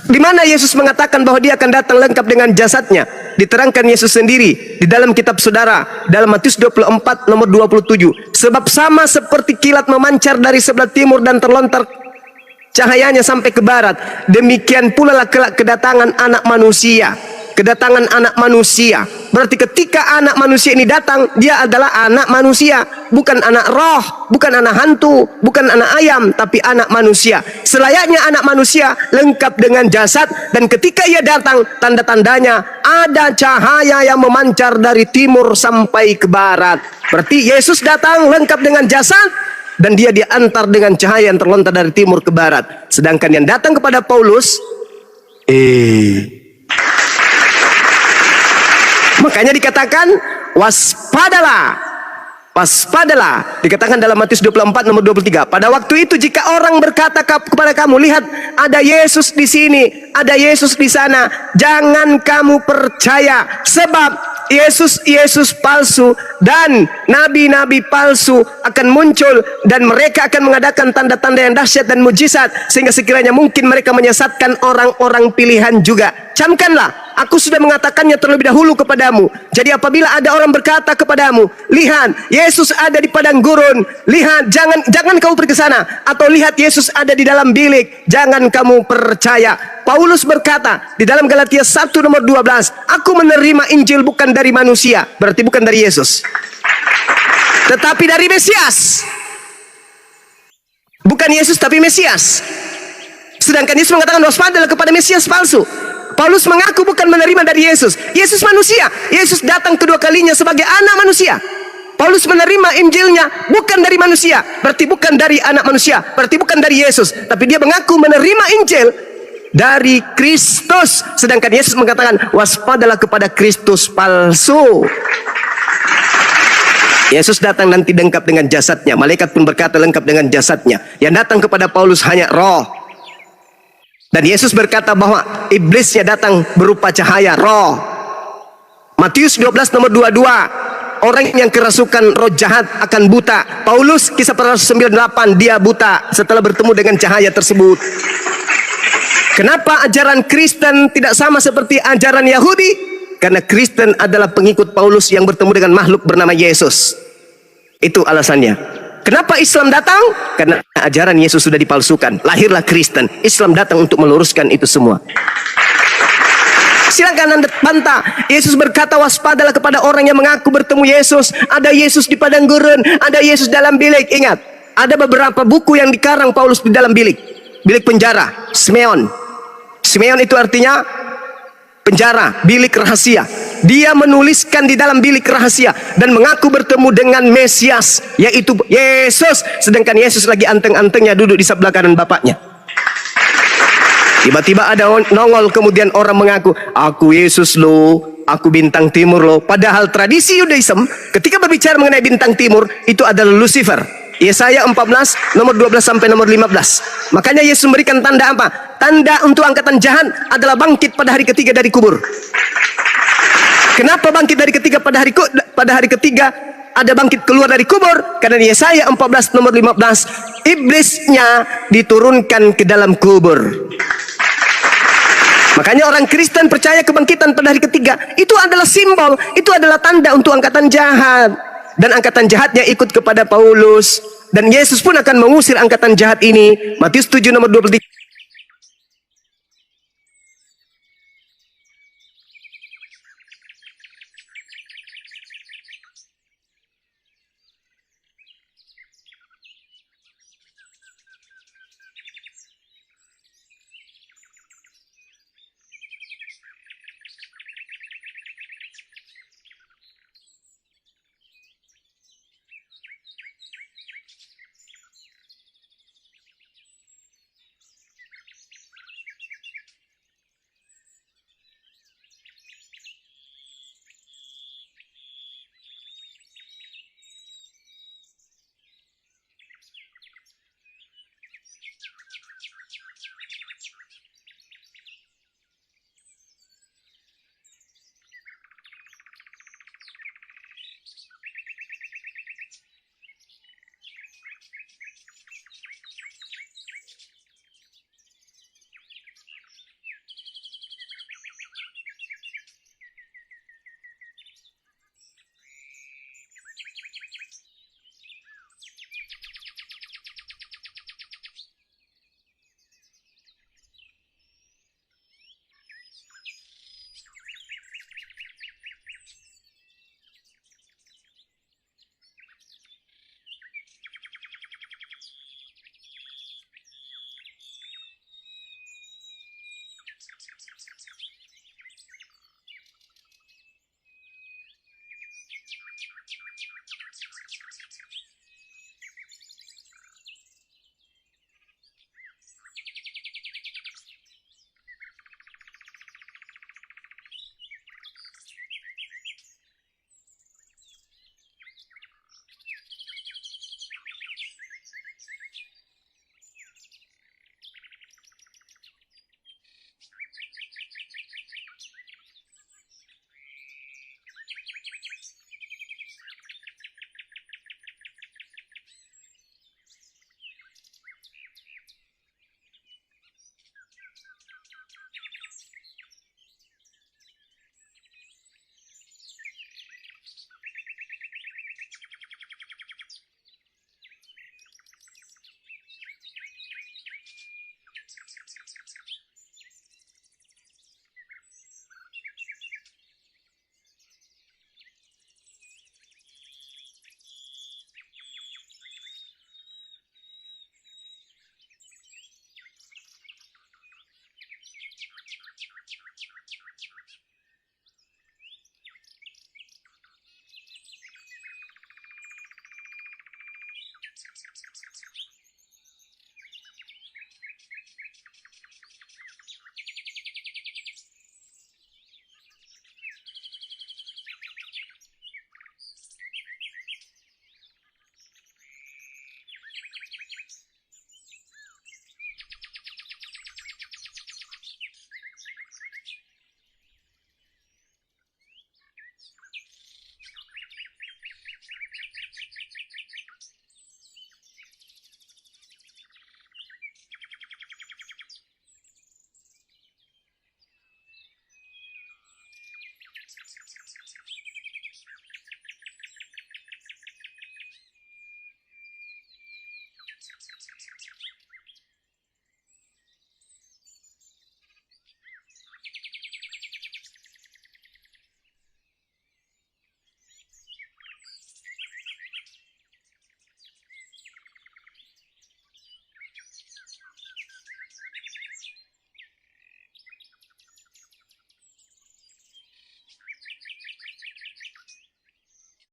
Di mana Yesus mengatakan bahwa dia akan datang lengkap dengan jasadnya? Diterangkan Yesus sendiri di dalam kitab saudara, dalam Matius 24 nomor 27. Sebab sama seperti kilat memancar dari sebelah timur dan terlontar cahayanya sampai ke barat, demikian pula lah kelak kedatangan anak manusia. Kedatangan anak manusia. Berarti ketika anak manusia ini datang, dia adalah anak manusia, bukan anak roh, bukan anak hantu, bukan anak ayam, tapi anak manusia. Selayaknya anak manusia lengkap dengan jasad, dan ketika ia datang, tanda-tandanya ada cahaya yang memancar dari timur sampai ke barat. Berarti Yesus datang lengkap dengan jasad, dan dia diantar dengan cahaya yang terlontar dari timur ke barat. Sedangkan yang datang kepada Paulus, makanya dikatakan waspadalah. Waspadalah. Dikatakan dalam Matius 24 nomor 23. Pada waktu itu jika orang berkata kepada kamu, lihat ada Yesus di sini, ada Yesus di sana, jangan kamu percaya. Sebab Yesus palsu dan nabi-nabi palsu akan muncul, dan mereka akan mengadakan tanda-tanda yang dahsyat dan mujizat, sehingga sekiranya mungkin mereka menyesatkan orang-orang pilihan juga. Camkanlah, aku sudah mengatakannya terlebih dahulu kepadamu. Jadi apabila ada orang berkata kepadamu, lihat Yesus ada di padang gurun, lihat jangan kamu pergi ke sana, atau lihat Yesus ada di dalam bilik, jangan kamu percaya. Paulus berkata di dalam Galatia 1 nomor 12, aku menerima Injil bukan dari manusia, berarti bukan dari Yesus, tetapi dari Mesias. Bukan Yesus tapi Mesias. Sedangkan Yesus mengatakan waspadalah kepada Mesias palsu. Paulus mengaku bukan menerima dari Yesus. Yesus manusia. Yesus datang kedua kalinya sebagai anak manusia. Paulus menerima Injilnya bukan dari manusia, berarti bukan dari anak manusia, berarti bukan dari Yesus, tapi dia mengaku menerima Injil dari Kristus. Sedangkan Yesus mengatakan waspadalah kepada Kristus palsu. Yesus datang nanti lengkap dengan jasadnya. Malaikat pun berkata lengkap dengan jasadnya. Yang datang kepada Paulus hanya roh. Dan Yesus berkata bahwa iblisnya datang berupa cahaya roh. Matius 12 nomor 22. Orang yang kerasukan roh jahat akan buta. Paulus kisah para rasul 98, dia buta setelah bertemu dengan cahaya tersebut. Kenapa ajaran Kristen tidak sama seperti ajaran Yahudi? Karena Kristen adalah pengikut Paulus yang bertemu dengan makhluk bernama Yesus. Itu alasannya. Kenapa Islam datang? Karena ajaran Yesus sudah dipalsukan. Lahirlah Kristen. Islam datang untuk meluruskan itu semua. Silakan Anda bantah. Yesus berkata waspadalah kepada orang yang mengaku bertemu Yesus. Ada Yesus di padang gurun, ada Yesus dalam bilik. Ingat, ada beberapa buku yang dikarang Paulus di dalam bilik. Bilik penjara, Simeon. Simeon itu artinya penjara, bilik rahasia. Dia menuliskan di dalam bilik rahasia dan mengaku bertemu dengan Mesias, yaitu Yesus. Sedangkan Yesus lagi anteng-antengnya duduk di sebelah kanan bapaknya. Tiba-tiba ada nongol kemudian orang mengaku, aku Yesus loh, aku bintang timur loh. Padahal tradisi Yudaism ketika berbicara mengenai bintang timur itu adalah Lucifer. Yesaya 14 nomor 12 sampai nomor 15. Makanya Yesus memberikan tanda apa? Tanda untuk angkatan jahat adalah bangkit pada hari ketiga dari kubur. Kenapa bangkit dari ketiga pada hari ketiga ada bangkit keluar dari kubur? Karena di Yesaya 14 nomor 15 iblisnya diturunkan ke dalam kubur. Makanya orang Kristen percaya kebangkitan pada hari ketiga. Itu adalah simbol, itu adalah tanda untuk angkatan jahat. Dan angkatan jahatnya ikut kepada Paulus. Dan Yesus pun akan mengusir angkatan jahat ini. Matius 7 nomor 23.